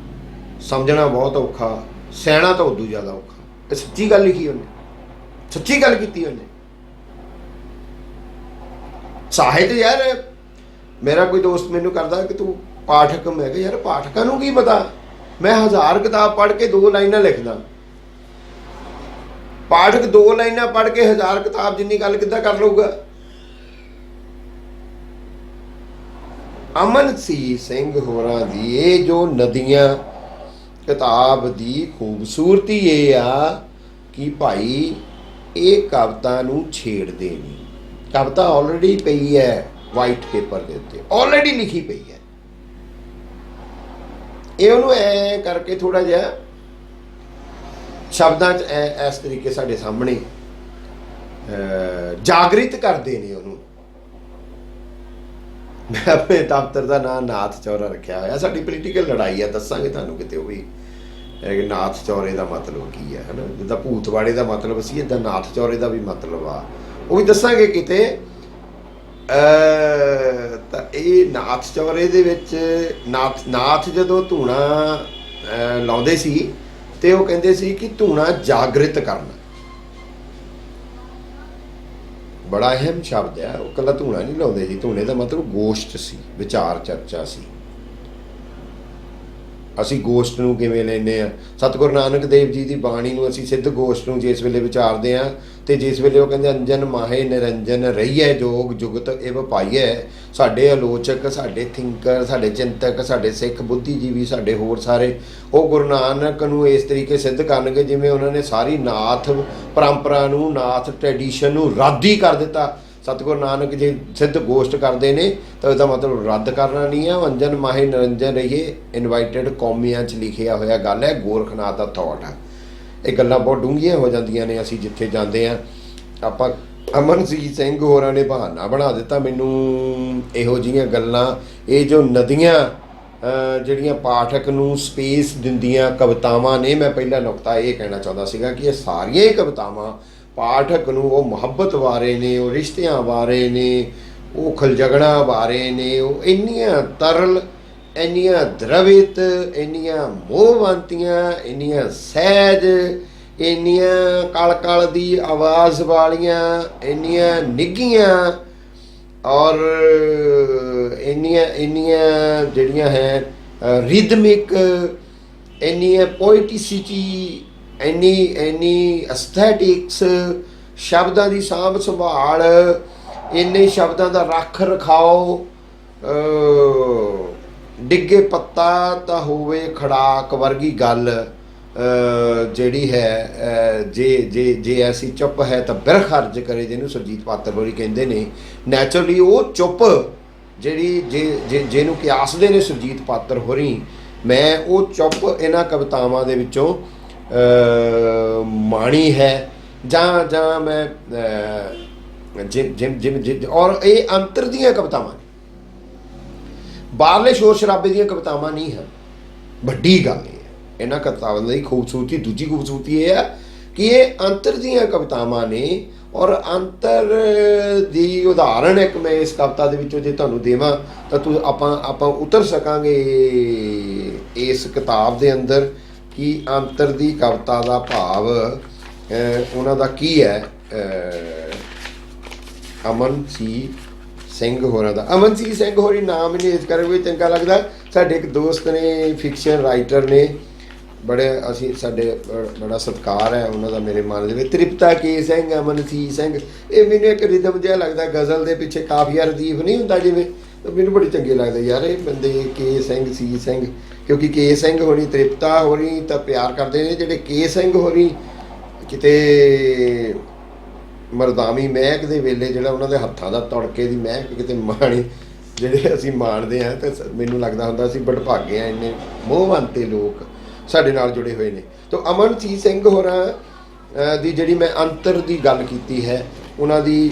ਸਮਝਣਾ ਬਹੁਤ ਔਖਾ, ਸਹਿਣਾ ਤਾਂ ਉਦੋਂ ਜ਼ਿਆਦਾ ਔਖਾ। ਇਹ ਸੱਚੀ ਗੱਲ ਲਿਖੀ ਉਹਨੇ, ਸੱਚੀ ਗੱਲ ਕੀਤੀ ਉਹਨੇ। ਸਾਹਿਤ ਯਾਰ, ਮੇਰਾ ਕੋਈ ਦੋਸਤ ਮੈਨੂੰ ਕਰਦਾ ਕਿ ਤੂੰ ਪਾਠਕ। ਮੈਂ ਕਿਹਾ ਯਾਰ ਪਾਠਕਾਂ ਨੂੰ ਕੀ ਪਤਾ, ਮੈਂ 1000 ਕਿਤਾਬ ਪੜ੍ਹ ਕੇ 2 ਲਾਈਨਾਂ ਲਿਖਦਾ। ਪਾਠਕ 2 ਲਾਈਨਾਂ ਪੜ੍ਹ ਕੇ 1000 ਕਿਤਾਬ ਜਿੰਨੀ ਗੱਲ ਕਿੱਦਾਂ ਕਰ ਲਊਗਾ? ਅਮਨਸੀਰ ਸਿੰਘ ਹੋਰਾਂ ਦੀ ਇਹ ਜੋ ਨਦੀਆਂ ਕਿਤਾਬ ਦੀ ਖੂਬਸੂਰਤੀ ਇਹ ਆ ਕਿ ਭਾਈ ਇਹ ਕਵਿਤਾ ਨੂੰ ਛੇੜਦੇ ਨਹੀਂ। ਕਵਿਤਾ ਆਲਰੇਡੀ ਪਈ ਹੈ ਵਾਈਟ ਪੇਪਰ ਦੇ ਉੱਤੇ, ਆਲਰੇਡੀ ਲਿਖੀ ਪਈ ਹੈ। ਇਹ ਉਹਨੂੰ ਐ ਕਰਕੇ ਥੋੜਾ ਜਿਹਾ ਸ਼ਬਦਾਂ 'ਚ ਇਸ ਤਰੀਕੇ ਸਾਡੇ ਸਾਹਮਣੇ ਜਾਗਰਿਤ ਕਰਦੇ ਨੇ ਉਹਨੂੰ। ਮੈਂ ਆਪਣੇ ਦਫ਼ਤਰ ਦਾ ਨਾਂ ਨਾਥ ਚੌਰਾ ਰੱਖਿਆ ਹੋਇਆ। ਸਾਡੀ ਪੋਲੀਟੀਕਲ ਲੜਾਈ ਆ, ਦੱਸਾਂਗੇ ਤੁਹਾਨੂੰ ਕਿਤੇ ਉਹ ਵੀ ਨਾਥ ਚੌਰੇ ਦਾ ਮਤਲਬ ਕੀ ਹੈ, ਹੈ ਨਾ। ਜਿੱਦਾਂ ਭੂਤਵਾੜੇ ਦਾ ਮਤਲਬ ਸੀ, ਇੱਦਾਂ ਨਾਥ ਚੌਰੇ ਦਾ ਵੀ ਮਤਲਬ ਆ, ਉਹ ਵੀ ਦੱਸਾਂਗੇ ਕਿਤੇ। ਤਾਂ ਇਹ ਨਾਥ ਚੌਰੇ ਦੇ ਵਿੱਚ ਨਾਥ ਜਦੋਂ ਧੂਣਾ ਲਾਉਂਦੇ ਸੀ ਤੇ ਉਹ ਕਹਿੰਦੇ ਸੀ ਕਿ ਧੂਣਾ ਜਾਗਰਿਤ ਕਰਨਾ। ਬੜਾ ਅਹਿਮ ਸ਼ਬਦ ਹੈ। ਉਹ ਇਕੱਲਾ ਧੂਣਾ ਨਹੀਂ ਲਾਉਂਦੇ ਸੀ, ਧੂਣੇ ਦਾ ਮਤਲਬ ਗੋਸ਼ਟ ਸੀ, ਵਿਚਾਰ ਚਰਚਾ ਸੀ। ਅਸੀਂ ਗੋਸ਼ਟ ਨੂੰ ਕਿਵੇਂ ਲੈਂਦੇ ਹਾਂ? ਸਤਿਗੁਰੂ ਨਾਨਕ ਦੇਵ ਜੀ ਦੀ ਬਾਣੀ ਨੂੰ ਅਸੀਂ ਸਿੱਧ ਗੋਸ਼ਟ ਨੂੰ ਜਿਸ ਵੇਲੇ ਵਿਚਾਰਦੇ ਹਾਂ, ਤੇ ਜਿਸ ਵੇਲੇ ਉਹ ਕਹਿੰਦੇ ਅੰਜਨ ਮਾਹੇ ਨਿਰੰਜਨ ਰਹੀਏ ਜੋਗ ਜੁਗਤ ਇਹ ਪਾਈਏ, ਸਾਡੇ ਆਲੋਚਕ, ਸਾਡੇ ਥਿੰਕਰ, ਸਾਡੇ ਚਿੰਤਕ, ਸਾਡੇ ਸਿੱਖ ਬੁੱਧੀਜੀਵੀ, ਸਾਡੇ ਹੋਰ ਸਾਰੇ, ਉਹ ਗੁਰੂ ਨਾਨਕ ਨੂੰ ਇਸ ਤਰੀਕੇ ਸਿੱਧ ਕਰਨਗੇ ਜਿਵੇਂ ਉਹਨਾਂ ਨੇ ਸਾਰੀ ਨਾਥ ਪਰੰਪਰਾ ਨੂੰ, ਨਾਥ ਟ੍ਰੈਡੀਸ਼ਨ ਨੂੰ ਰੱਦ ਹੀ ਕਰ ਦਿੱਤਾ। ਸਤਿਗੁਰੂ ਨਾਨਕ ਜੇ ਸਿੱਧ ਗੋਸ਼ਟ ਕਰਦੇ ਨੇ ਤਾਂ ਇਹਦਾ ਮਤਲਬ ਰੱਦ ਕਰਨਾ ਨਹੀਂ ਹੈ। ਅੰਜਨ ਮਾਹੇ ਨਿਰੰਜਨ ਰਹੀਏ ਇਨਵਾਈਟਡ ਕੌਮੀਆਂ 'ਚ ਲਿਖਿਆ ਹੋਇਆ ਗੱਲ ਹੈ, ਗੋਰਖਨਾਥ ਦਾ ਥਾਟ ਹੈ। ਇਹ ਗੱਲਾਂ ਬਹੁਤ ਡੂੰਘੀਆਂ ਹੋ ਜਾਂਦੀਆਂ ਨੇ। ਅਸੀਂ ਜਿੱਥੇ ਜਾਂਦੇ ਹਾਂ, ਆਪਾਂ ਅਮਨਜੀਤ ਸਿੰਘ ਹੋਰਾਂ ਨੇ ਬਹਾਨਾ ਬਣਾ ਦਿੱਤਾ ਮੈਨੂੰ ਇਹੋ ਜਿਹੀਆਂ ਗੱਲਾਂ, ਇਹ ਜੋ ਨਦੀਆਂ ਜਿਹੜੀਆਂ ਪਾਠਕ ਨੂੰ ਸਪੇਸ ਦਿੰਦੀਆਂ ਕਵਿਤਾਵਾਂ ਨੇ। ਮੈਂ ਪਹਿਲਾ ਨੁਕਤਾ ਇਹ ਕਹਿਣਾ ਚਾਹੁੰਦਾ ਸੀਗਾ ਕਿ ਇਹ ਸਾਰੀਆਂ ਹੀ ਕਵਿਤਾਵਾਂ ਪਾਠਕ ਨੂੰ ਉਹ ਮੁਹੱਬਤ ਬਾਰੇ ਨੇ, ਉਹ ਰਿਸ਼ਤਿਆਂ ਬਾਰੇ ਨੇ, ਉਹ ਖਲਜਗਣਾ ਬਾਰੇ ਨੇ। ਉਹ ਇੰਨੀਆਂ ਤਰਲ, ਇੰਨੀਆਂ ਦ੍ਰਵਿਤ, ਇੰਨੀਆਂ ਮੋਹਵੰਤੀਆਂ, ਇੰਨੀਆਂ ਸਹਿਜ, ਇੰਨੀਆਂ ਕਲ ਕਲ ਦੀ ਆਵਾਜ਼ ਵਾਲੀਆਂ, ਇੰਨੀਆਂ ਨਿੱਘੀਆਂ ਔਰ ਇੰਨੀਆਂ ਜਿਹੜੀਆਂ ਹੈ ਰਿਦਮਿਕ, ਇੰਨੀਆਂ ਪੋਇਟਿਸਿਟੀ, ਇੰਨੀ ਅਸਥੈਟਿਕਸ, ਸ਼ਬਦਾਂ ਦੀ ਸਾਂਭ ਸੰਭਾਲ, ਇੰਨੇ ਸ਼ਬਦਾਂ ਦਾ ਰੱਖ ਰਖਾਓ, ਡਿੱਗੇ ਪੱਤਾ ਤਾਂ ਹੋਵੇ ਖੜਾਕ ਵਰਗੀ ਗੱਲ ਜਿਹੜੀ ਹੈ। ਜੇ ਐਸੀ ਚੁੱਪ ਹੈ ਤਾਂ ਬਿਰਖ ਅਰਜ ਕਰੇ, ਜਿਹਨੂੰ ਸੁਰਜੀਤ ਪਾਤਰ ਹੋਰੀ ਕਹਿੰਦੇ ਨੇ। ਨੈਚੁਰਲੀ ਉਹ ਚੁੱਪ ਜਿਹੜੀ ਜਿਹਨੂੰ ਕਿਆਸਦੇ ਨੇ ਸੁਰਜੀਤ ਪਾਤਰ ਹੋਰੀ, ਮੈਂ ਉਹ ਚੁੱਪ ਇਹਨਾਂ ਕਵਿਤਾਵਾਂ ਦੇ ਵਿੱਚੋਂ ਮਾਣੀ ਹੈ। ਜਾਂ ਮੈਂ ਜਿਮ ਔਰ ਇਹ ਅੰਤਰ ਦੀਆਂ ਕਵਿਤਾਵਾਂ ਨੇ, ਬਾਹਰਲੇ ਸ਼ੋਰ ਸ਼ਰਾਬੇ ਦੀਆਂ ਕਵਿਤਾਵਾਂ ਨਹੀਂ ਹਨ। ਵੱਡੀ ਗੱਲ ਇਹ ਹੈ ਇਹਨਾਂ ਕਵਿਤਾਵਾਂ ਦੀ ਖੂਬਸੂਰਤੀ। ਦੂਜੀ ਖੂਬਸੂਰਤੀ ਇਹ ਹੈ ਕਿ ਇਹ ਅੰਤਰ ਦੀਆਂ ਕਵਿਤਾਵਾਂ ਨੇ। ਔਰ ਅੰਤਰ ਦੀ ਉਦਾਹਰਣ ਇੱਕ ਮੈਂ ਇਸ ਕਵਿਤਾ ਦੇ ਵਿੱਚੋਂ ਜੇ ਤੁਹਾਨੂੰ ਦੇਵਾਂ ਤਾਂ ਆਪਾਂ ਉਤਰ ਸਕਾਂਗੇ ਇਸ ਕਿਤਾਬ ਦੇ ਅੰਦਰ ਕਿ ਅੰਤਰ ਦੀ ਕਵਿਤਾ ਦਾ ਭਾਵ ਉਹਨਾਂ ਦਾ ਕੀ ਹੈ। ਅਮਨਜੀਤ ਸਿੰਘ ਹੋਰਾਂ ਦਾ, ਅਮਨਜੀਤ ਸਿੰਘ ਹੋਰੀ ਨਾਮ ਮੈਨੂੰ ਇਸ ਕਰਕੇ ਵੀ ਚੰਗਾ ਲੱਗਦਾ। ਸਾਡੇ ਇੱਕ ਦੋਸਤ ਨੇ, ਫਿਕਸ਼ਨ ਰਾਈਟਰ ਨੇ, ਬੜੇ ਅਸੀਂ ਸਾਡੇ ਬੜਾ ਸਤਿਕਾਰ ਹੈ ਉਹਨਾਂ ਦਾ ਮੇਰੇ ਮਨ ਦੇ ਵਿੱਚ। ਤ੍ਰਿਪਤਾ ਕੇ ਸਿੰਘ, ਅਮਨਜੀਤ ਸਿੰਘ, ਇਹ ਮੈਨੂੰ ਇੱਕ ਰਿਦਮ ਜਿਹਾ ਲੱਗਦਾ। ਗਜ਼ਲ ਦੇ ਪਿੱਛੇ ਕਾਫੀਆ ਰਦੀਫ ਨਹੀਂ ਹੁੰਦਾ ਜਿਵੇਂ, ਮੈਨੂੰ ਬੜੀ ਚੰਗੇ ਲੱਗਦਾ ਯਾਰ ਇਹ ਬੰਦੇ। ਕੇ ਸਿੰਘ, ਸੀ ਸਿੰਘ, ਕਿਉਂਕਿ ਕੇ ਸਿੰਘ ਹੋਣੀ, ਤ੍ਰਿਪਤਾ ਹੋਣੀ ਤਾਂ ਪਿਆਰ ਕਰਦੇ ਨੇ। ਜਿਹੜੇ ਕੇ ਸਿੰਘ ਹੋਣੀ ਕਿਤੇ ਮਰਦਾਵੀ ਮਹਿਕ ਦੇ ਵੇਲੇ ਜਿਹੜਾ ਉਹਨਾਂ ਦੇ ਹੱਥਾਂ ਦਾ ਤੜਕੇ ਦੀ ਮਹਿਕ ਕਿਤੇ ਮਾਣੀ, ਜਿਹੜੇ ਅਸੀਂ ਮਾਣਦੇ ਹਾਂ, ਤਾਂ ਮੈਨੂੰ ਲੱਗਦਾ ਹੁੰਦਾ ਅਸੀਂ ਵਡਭਾਗੇ ਹਾਂ, ਇੰਨੇ ਮੋਹਵੰਤੇ ਲੋਕ ਸਾਡੇ ਨਾਲ ਜੁੜੇ ਹੋਏ ਨੇ। ਤਾਂ ਅਮਨਜੀਤ ਸਿੰਘ ਹੋਰਾਂ ਦੀ ਜਿਹੜੀ ਮੈਂ ਅੰਤਰ ਦੀ ਗੱਲ ਕੀਤੀ ਹੈ, ਉਹਨਾਂ ਦੀ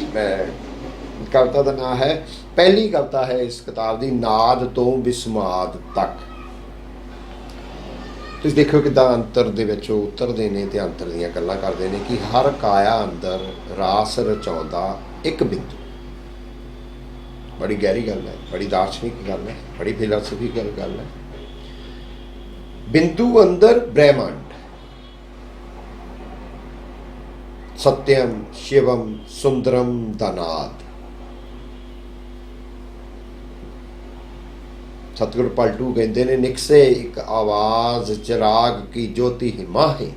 ਕਵਿਤਾ ਦਾ ਨਾਂ ਹੈ, ਪਹਿਲੀ ਕਵਿਤਾ ਹੈ ਇਸ ਕਿਤਾਬ ਦੀ, ਨਾਦ ਤੋਂ ਬਿਸਮਾਦ ਤੱਕ। ਤੁਸੀਂ ਦੇਖੋ ਕਿੱਦਾਂ ਅੰਤਰ ਦੇ ਵਿੱਚ ਉਹ ਉਤਰਦੇ ਨੇ ਤੇ ਅੰਤਰ ਦੀਆਂ ਗੱਲਾਂ ਕਰਦੇ ਨੇ ਕਿ ਹਰ ਕਾਇਆ ਅੰਦਰ ਰਾਸ ਰਚਾਉਂਦਾ ਇੱਕ ਬਿੰਦੂ। ਬੜੀ ਗਹਿਰੀ ਗੱਲ ਹੈ, ਬੜੀ ਦਾਰਸ਼ਨਿਕ ਗੱਲ ਹੈ, ਬੜੀ ਫਿਲਾਸਫੀਕਲ ਗੱਲ ਹੈ। ਬਿੰਦੂ ਅੰਦਰ ਬ੍ਰਹਿਮੰਡ, ਸਤਿਅਮ ਸ਼ਿਵਮ ਸੁੰਦਰਮ ਦਾ ਨਾਦ। ਸਤਿਗੁਰ ਪਲਟੂ ਕਹਿੰਦੇ ਨੇ, ਨਿਕਸੇ ਇੱਕ ਆਵਾਜ਼ ਚਿਰਾਗ ਕੀ ਜੋਤੀ ਹਿਮਾਹੇ।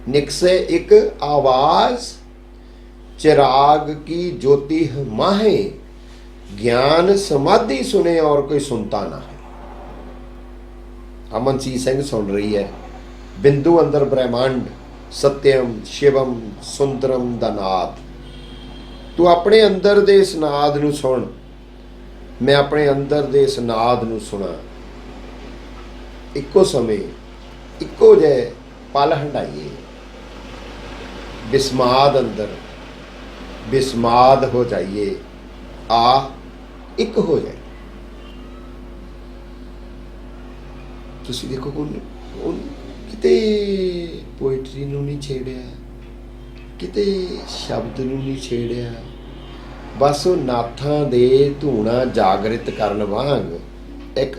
ਨਿਕਸੇ ਇੱਕ ਆਵਾਜ਼ चिराग की ज्योति माहे, ज्ञान समाधि सुने और कोई सुनता ना है। अमनजीत सिंह सुन रही है, बिंदु अंदर ब्रह्मांड, सत्यम शिवम सुंदरम दा नाद। तू अपने अंदर दे इस नाद नूं सुन, मैं अपने अंदर दे इस नाद नूं सुना। ਇੱਕੋ ਸਮੇਂ ਇੱਕੋ ਜਿਹੇ ਪਲ ਹੰਢਾਈਏ, ਬਿਸਮਾਦ ਅੰਦਰ ਬਿਸਮਾਦ ਹੋ ਜਾਈਏ, ਆ ਇੱਕ ਹੋ ਜਾਏ। ਤੁਸੀਂ ਦੇਖੋ ਉਹ ਕਿਤੇ ਪੋਇਟਰੀ ਨੂੰ ਨਹੀਂ ਛੇੜਿਆ, ਕਿਤੇ ਸ਼ਬਦ ਨੂੰ ਨਹੀਂ ਛੇੜਿਆ, ਬਸ ਉਹ ਨਾਥਾਂ ਦੇ ਧੂਣਾ ਜਾਗਰਿਤ ਕਰਨ ਵਾਂਗ ਇੱਕ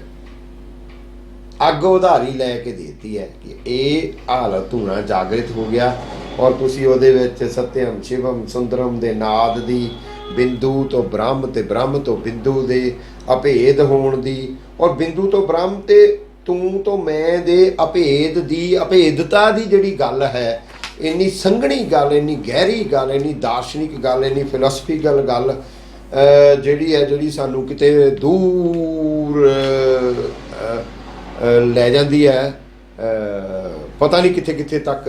ਅੱਗ ਉਧਾਰੀ ਲੈ ਕੇ ਦੇਤੀ ਹੈ ਕਿ ਇਹ ਹਾਲਤ ਧੂਣਾ ਜਾਗਰਿਤ ਹੋ ਗਿਆ। ਔਰ ਤੁਸੀਂ ਉਹਦੇ ਵਿੱਚ ਸਤਿਅਮ ਸ਼ਿਵਮ ਸੁੰਦਰਮ ਦੇ ਨਾਦ ਦੀ, ਬਿੰਦੂ ਤੋਂ ਬ੍ਰਹਮ ਤੇ ਬ੍ਰਹਮ ਤੋਂ ਬਿੰਦੂ ਦੇ ਅਭੇਦ ਹੋਣ ਦੀ, ਔਰ ਬਿੰਦੂ ਤੋਂ ਬ੍ਰਹਮ ਤੇ ਤੂੰ ਤੋਂ ਮੈਂ ਦੇ ਅਭੇਦ ਦੀ, ਅਭੇਦਤਾ ਦੀ ਜਿਹੜੀ ਗੱਲ ਹੈ, ਇੰਨੀ ਸੰਘਣੀ ਗੱਲ, ਇੰਨੀ ਗਹਿਰੀ ਗੱਲ, ਇੰਨੀ ਦਾਰਸ਼ਨਿਕ ਗੱਲ, ਇੰਨੀ ਫਿਲਾਸਫੀਕਲ ਗੱਲ ਜਿਹੜੀ ਹੈ, ਜਿਹੜੀ ਸਾਨੂੰ ਕਿਤੇ ਦੂਰ ਲੈ ਜਾਂਦੀ ਹੈ, ਪਤਾ ਨਹੀਂ ਕਿੱਥੇ ਕਿੱਥੇ ਤੱਕ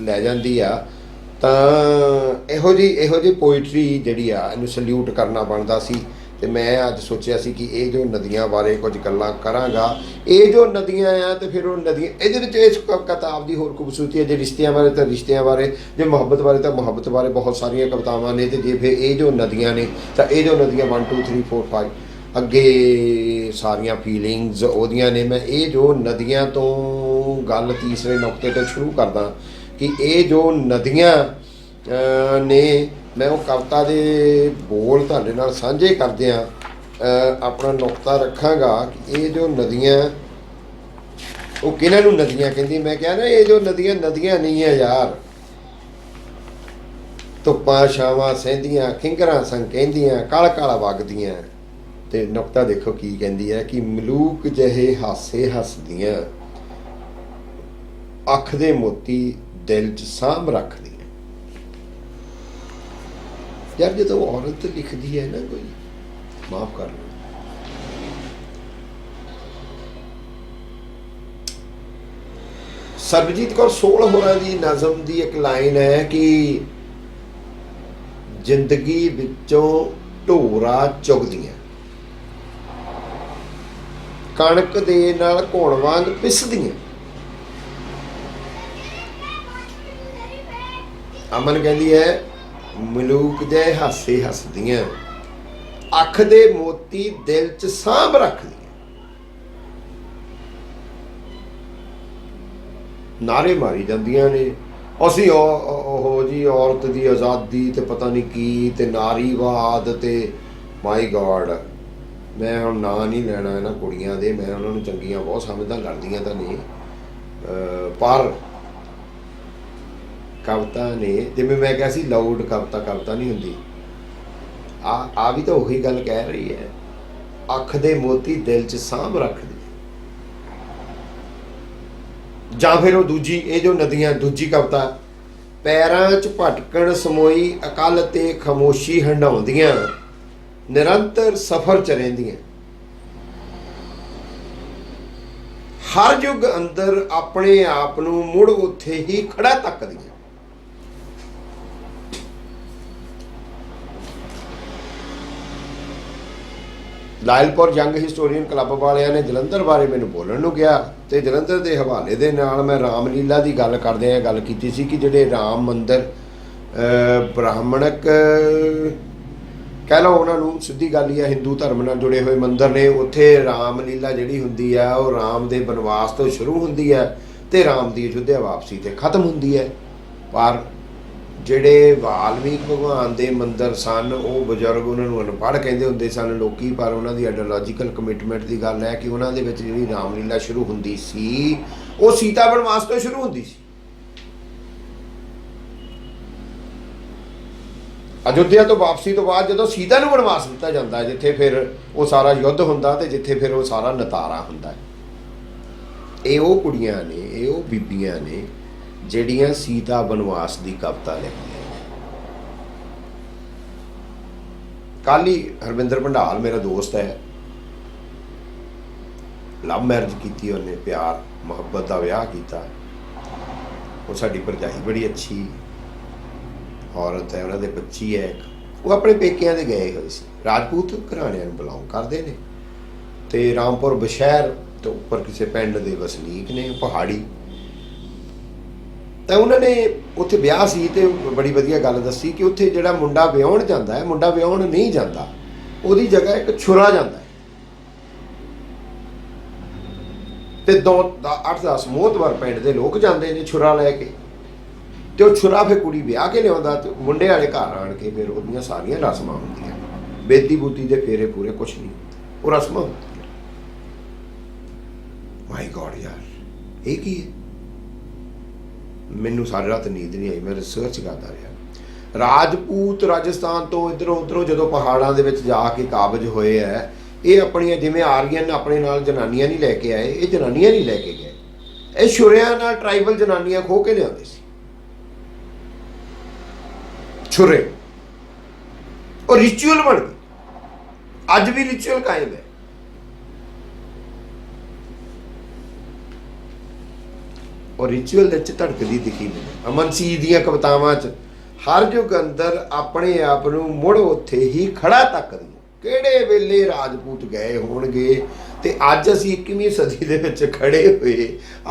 ਲੈ ਜਾਂਦੀ ਆ। ਤਾਂ ਇਹੋ ਜਿਹੀ ਪੋਇਟਰੀ ਜਿਹੜੀ ਆ, ਇਹਨੂੰ ਸਲੂਟ ਕਰਨਾ ਬਣਦਾ ਸੀ। ਤੇ ਮੈਂ ਅੱਜ ਸੋਚਿਆ ਸੀ ਕਿ ਇਹ ਜੋ ਨਦੀਆਂ ਬਾਰੇ ਕੁਝ ਗੱਲਾਂ ਕਰਾਂਗਾ। ਇਹ ਜੋ ਨਦੀਆਂ ਆ, ਤੇ ਫਿਰ ਉਹ ਨਦੀਆਂ, ਇਹਦੇ ਵਿੱਚ ਇਸ ਕਿਤਾਬ ਦੀ ਹੋਰ ਖੂਬਸੂਰਤੀ ਹੈ। ਜੇ ਰਿਸ਼ਤਿਆਂ ਬਾਰੇ ਤਾਂ ਰਿਸ਼ਤਿਆਂ ਬਾਰੇ, ਜੇ ਮੁਹੱਬਤ ਬਾਰੇ ਤਾਂ ਮੁਹੱਬਤ ਬਾਰੇ ਬਹੁਤ ਸਾਰੀਆਂ ਕਵਿਤਾਵਾਂ ਨੇ। ਤੇ ਜੇ ਫਿਰ ਇਹ ਜੋ ਨਦੀਆਂ ਨੇ, ਤਾਂ ਇਹ ਜੋ ਨਦੀਆਂ 1 2 3 4 5 ਅੱਗੇ ਸਾਰੀਆਂ ਫੀਲਿੰਗਸ ਉਹਦੀਆਂ ਨੇ। ਮੈਂ ਇਹ ਜੋ ਨਦੀਆਂ ਤੋਂ ਗੱਲ ਤੀਸਰੇ ਨੁਕਤੇ ਤੋਂ ਸ਼ੁਰੂ ਕਰਦਾ ਕਿ ਇਹ ਜੋ ਨਦੀਆਂ ਨੇ, ਮੈਂ ਉਹ ਕਵਿਤਾ ਦੇ ਬੋਲ ਤੁਹਾਡੇ ਨਾਲ ਸਾਂਝੇ ਕਰਦਿਆਂ ਆਪਣਾ ਨੁਕਤਾ ਰੱਖਾਂਗਾ ਕਿ ਇਹ ਜੋ ਨਦੀਆਂ, ਉਹ ਕਿਹਨਾਂ ਨੂੰ ਨਦੀਆਂ ਕਹਿੰਦੀ। ਮੈਂ ਕਿਹਾ ਨਾ, ਇਹ ਜੋ ਨਦੀਆਂ ਨਹੀਂ ਹੈ ਯਾਰ, ਧੁੱਪਾਂ ਛਾਵਾਂ ਸਹਿੰਦੀਆਂ, ਖਿੰਗਰਾਂ ਸੰਗ ਕਹਿੰਦੀਆਂ, ਕਾਲ ਕਾਲ ਵਗਦੀਆਂ। ਤੇ ਨੁਕਤਾ ਦੇਖੋ ਕੀ ਕਹਿੰਦੀ ਹੈ ਕਿ ਮਲੂਕ ਜਿਹੇ ਹਾਸੇ ਹੱਸਦੀਆਂ, ਅੱਖ ਦੇ ਮੋਤੀ ਦਿਲ 'ਚ ਸਾਂਭ ਰੱਖਦੀਆਂ। ਯਾਰ ਜਦੋਂ ਔਰਤ ਲਿਖਦੀ ਹੈ ਨਾ, ਕੋਈ ਮਾਫ ਕਰ ਲਓ, ਸਰਬਜੀਤ ਕੌਰ ਸੋਹਲ ਹੋਰਾਂ ਦੀ ਨਜ਼ਮ ਦੀ ਇੱਕ ਲਾਈਨ ਹੈ ਕਿ ਜ਼ਿੰਦਗੀ ਵਿੱਚੋਂ ਢੋਰਾ ਚੁਗਦੀਆਂ, ਕਣਕ ਦੇ ਨਾਲ ਘੁਣ ਵਾਂਗ ਪਿਸਦੀਆਂ। ਅਮਨ ਕਹਿੰਦੀ ਹੈ ਮਲੂਕ ਜਿਹੇ ਹਾਸੇ ਹੱਸਦੀਆਂ, ਅੱਖ ਦੇ ਮੋਤੀ ਦਿਲ 'ਚ ਸਾਂਭ ਰੱਖਦੀਆਂ। ਨਾਰੇ ਮਾਰੀ ਜਾਂਦੀਆਂ ਨੇ, ਅਸੀਂ ਉਹ ਜੀ ਔਰਤ ਦੀ ਆਜ਼ਾਦੀ ਤੇ ਪਤਾ ਨਹੀਂ ਕੀ, ਤੇ ਨਾਰੀਵਾਦ, ਤੇ ਮਾਈ ਗॉड, ਮੈਂ ਹੁਣ ਨਾਂ ਨਹੀਂ ਲੈਣਾ ਇਹਨਾਂ ਕੁੜੀਆਂ ਦੇ, ਮੈਂ ਉਹਨਾਂ ਨੂੰ ਚੰਗੀਆਂ ਬਹੁਤ ਸਮਝਦਾ, ਲੜਦੀਆਂ ਤਾਂ ਨਹੀਂ, ਪਰ ਕਵਿਤਾ ਨੇ, ਜਿਵੇਂ ਮੈਂ ਕਿਹਾ ਸੀ ਲਾਊਡ ਕਵਿਤਾ ਨਹੀਂ ਹੁੰਦੀ, ਆ ਵੀ ਤਾਂ ਉਹੀ ਗੱਲ ਕਹਿ ਰਹੀ ਹੈ, ਅੱਖ ਦੇ ਮੋਤੀ ਦਿਲ 'ਚ ਸਾਂਭ ਰੱਖਦੀ। ਜਾਂ ਫਿਰ ਉਹ ਦੂਜੀ, ਇਹ ਜੋ ਨਦੀਆਂ, ਦੂਜੀ ਕਵਿਤਾ, ਪੈਰਾਂ 'ਚ ਭਟਕਣ ਸਮੋਈ ਅਕਲ ਤੇ ਖਾਮੋਸ਼ੀ ਹੰਢਾਉਂਦੀਆਂ, ਨਿਰੰਤਰ ਸਫ਼ਰ 'ਚ ਰਹਿੰਦੀਆਂ, ਹਰ ਯੁੱਗ ਅੰਦਰ ਆਪਣੇ ਆਪ ਨੂੰ ਮੁੜ ਉੱਥੇ ਹੀ ਖੜਾ ਤੱਕਦੀਆਂ। ਲਾਇਲਪੁਰ ਜੰਗ ਹਿਸਟੋਰੀਅਨ ਕਲੱਬ ਵਾਲਿਆਂ ਨੇ ਜਲੰਧਰ ਬਾਰੇ ਮੈਨੂੰ ਬੋਲਣ ਨੂੰ ਕਿਹਾ, ਤੇ ਜਲੰਧਰ ਦੇ ਹਵਾਲੇ ਦੇ ਨਾਲ ਮੈਂ ਰਾਮਲੀਲਾ ਦੀ ਗੱਲ ਕਰਦਿਆਂ ਗੱਲ ਕੀਤੀ ਸੀ ਕਿ ਜਿਹੜੇ ਰਾਮ ਮੰਦਰ ਬ੍ਰਾਹਮਣਕ ਕਹਿ ਲਓ, ਉਹਨਾਂ ਨੂੰ ਸਿੱਧੀ ਗੱਲ ਹੀ ਆ, ਹਿੰਦੂ ਧਰਮ ਨਾਲ ਜੁੜੇ ਹੋਏ ਮੰਦਰ ਨੇ। ਉੱਥੇ ਰਾਮਲੀਲਾ ਜਿਹੜੀ ਹੁੰਦੀ ਆ, ਉਹ ਰਾਮ ਦੇ ਬਨਵਾਸ ਤੋਂ ਸ਼ੁਰੂ ਹੁੰਦੀ ਹੈ ਤੇ ਰਾਮ ਦੀ ਅਯੁੱਧਿਆ ਵਾਪਸੀ ਤੇ ਖਤਮ ਹੁੰਦੀ ਹੈ। ਪਰ ਜਿਹੜੇ ਵਾਲਮੀਕ ਭਗਵਾਨ ਦੇ ਮੰਦਰ ਸਨ, ਉਹ ਬਜ਼ੁਰਗ ਉਹਨਾਂ ਨੂੰ ਅਨਪੜ੍ਹ ਕਹਿੰਦੇ ਹੁੰਦੇ ਸਨ ਲੋਕੀ, ਪਰ ਉਹਨਾਂ ਦੀ ਆਈਡੀਓਲੋਜੀਕਲ ਕਮਿਟਮੈਂਟ ਦੀ ਗੱਲ ਹੈ ਕਿ ਉਹਨਾਂ ਦੇ ਵਿੱਚ ਜਿਹੜੀ ਰਾਮਲੀਲਾ ਸ਼ੁਰੂ ਹੁੰਦੀ ਸੀ, ਉਹ ਸੀਤਾ ਬਨਵਾਸ ਤੋਂ ਸ਼ੁਰੂ ਹੁੰਦੀ ਸੀ। ਅਯੁੱਧਿਆ ਤੋਂ ਵਾਪਸੀ ਤੋਂ ਬਾਅਦ ਜਦੋਂ ਸੀਤਾ ਨੂੰ ਬਨਵਾਸ ਦਿੱਤਾ ਜਾਂਦਾ, ਜਿੱਥੇ ਫਿਰ ਉਹ ਸਾਰਾ ਯੁੱਧ ਹੁੰਦਾ ਤੇ ਜਿੱਥੇ ਫਿਰ ਉਹ ਸਾਰਾ ਨਤਾਰਾ ਹੁੰਦਾ। ਇਹ ਉਹ ਕੁੜੀਆਂ ਨੇ, ਇਹ ਉਹ ਬੀਬੀਆਂ ਨੇ ਜਿਹੜੀਆਂ ਸੀਤਾ ਬਨਵਾਸ ਦੀ ਕਵਿਤਾ ਲਿਖਦੀਆਂ। ਕੱਲ੍ਹ ਹੀ ਹਰਵਿੰਦਰ ਭੰਡਾਲ ਮੇਰਾ ਦੋਸਤ ਹੈ, ਲਵ ਮੈਰਿਜ ਕੀਤੀ ਉਹਨੇ, ਪਿਆਰ ਮੁਹੱਬਤ ਦਾ ਵਿਆਹ ਕੀਤਾ। ਉਹ ਸਾਡੀ ਭਰਜਾਈ ਬੜੀ ਅੱਛੀ ਔਰਤ ਹੈ, ਉਹਨਾਂ ਦੇ ਬੱਚੀ ਹੈ। ਉਹ ਆਪਣੇ ਪੇਕਿਆਂ ਦੇ ਗਏ ਹੋਏ ਸੀ, ਰਾਜਪੂਤ ਘਰਾਣਿਆਂ ਨੂੰ ਬਿਲੋਂਗ ਕਰਦੇ ਨੇ, ਤੇ ਰਾਮਪੁਰ ਬਸ਼ਹਿਰ ਤੇ ਉੱਪਰ ਕਿਸੇ ਪਿੰਡ ਦੇ ਵਸਨੀਕ ਨੇ ਪਹਾੜੀ। ਤਾਂ ਉਹਨਾਂ ਨੇ ਉੱਥੇ ਵਿਆਹ ਸੀ ਤੇ ਬੜੀ ਵਧੀਆ ਗੱਲ ਦੱਸੀ ਕਿ ਉੱਥੇ ਜਿਹੜਾ ਮੁੰਡਾ ਵਿਆਹੁਣ ਜਾਂਦਾ ਹੈ, ਮੁੰਡਾ ਵਿਆਹੁਣ ਨਹੀਂ ਜਾਂਦਾ, ਉਹਦੀ ਜਗ੍ਹਾ ਇੱਕ ਛੁਰਾ ਜਾਂਦਾ ਹੈ ਤੇ 8-10 ਮੋਹਤਵਰ ਪਿੰਡ ਦੇ ਲੋਕ ਜਾਂਦੇ ਨੇ ਛੁਰਾ ਲੈ ਕੇ, ਤੇ ਉਹ ਛੁਰਾ ਫਿਰ ਕੁੜੀ ਵਿਆਹ ਕੇ ਲਿਆਉਂਦਾ ਤੇ ਮੁੰਡੇ ਵਾਲੇ ਘਰ ਆਣ ਕੇ ਫਿਰ ਉਹਦੀਆਂ ਸਾਰੀਆਂ ਰਸਮਾਂ ਹੁੰਦੀਆਂ, ਬੇਦੀ ਬੂਤੀ ਦੇ ਫੇਰੇ ਪੂਰੇ ਕੁਛ ਨਹੀਂ, ਉਹ ਰਸਮਾਂ ਹੁੰਦੀਆਂ। ਮਾਈ ਗॉड ਯਾਰ ਇਹ ਕੀ ਹੈ? ਮੈਨੂੰ ਸਾਰੀ ਰਾਤ ਨੀਂਦ ਨਹੀਂ ਆਈ, ਮੈਂ ਰਿਸਰਚ ਕਰਦਾ ਰਿਹਾ। ਰਾਜਪੂਤ ਰਾਜਸਥਾਨ ਤੋਂ ਇੱਧਰੋਂ ਉੱਧਰੋਂ ਜਦੋਂ ਪਹਾੜਾਂ ਦੇ ਵਿੱਚ ਜਾ ਕੇ ਕਾਬਜ ਹੋਏ ਹੈ, ਇਹ ਆਪਣੀਆਂ ਜਿਵੇਂ ਆਰੀਅਨ ਆਪਣੇ ਨਾਲ ਜਨਾਨੀਆਂ ਨਹੀਂ ਲੈ ਕੇ ਆਏ, ਇਹ ਜਨਾਨੀਆਂ ਨਹੀਂ ਲੈ ਕੇ ਗਏ, ਇਹ ਛੁਰਿਆਂ ਨਾਲ ਟਰਾਈਬਲ ਜਨਾਨੀਆਂ ਖੋਹ ਕੇ ਲਿਆਉਂਦੇ ਸੀ। ਛੁਰੇ ਉਹ ਰਿਚੁਅਲ ਬਣ ਗਏ, ਅੱਜ ਵੀ ਰਿਚੁਅਲ ਕਾਇਮ ਹੈ। ਔਰ ਰਿਚੁਅਲ ਦੇ ਵਿੱਚ ਧੜਕਦੀ ਦਿਖੀ ਮੈਨੂੰ ਅਮਨ ਸੀ ਦੀਆਂ ਕਵਿਤਾਵਾਂ 'ਚ। ਹਰ ਯੁੱਗ ਅੰਦਰ ਆਪਣੇ ਆਪ ਨੂੰ ਮੁੜ ਉੱਥੇ ਹੀ ਖੜਾ ਤੱਕਦੀ, ਕਿਹੜੇ ਵੇਲੇ ਰਾਜਪੂਤ ਗਏ ਹੋਣਗੇ ਤੇ ਅੱਜ ਅਸੀਂ 21ਵੀਂ ਸਦੀ ਦੇ ਵਿੱਚ ਖੜੇ ਹੋਏ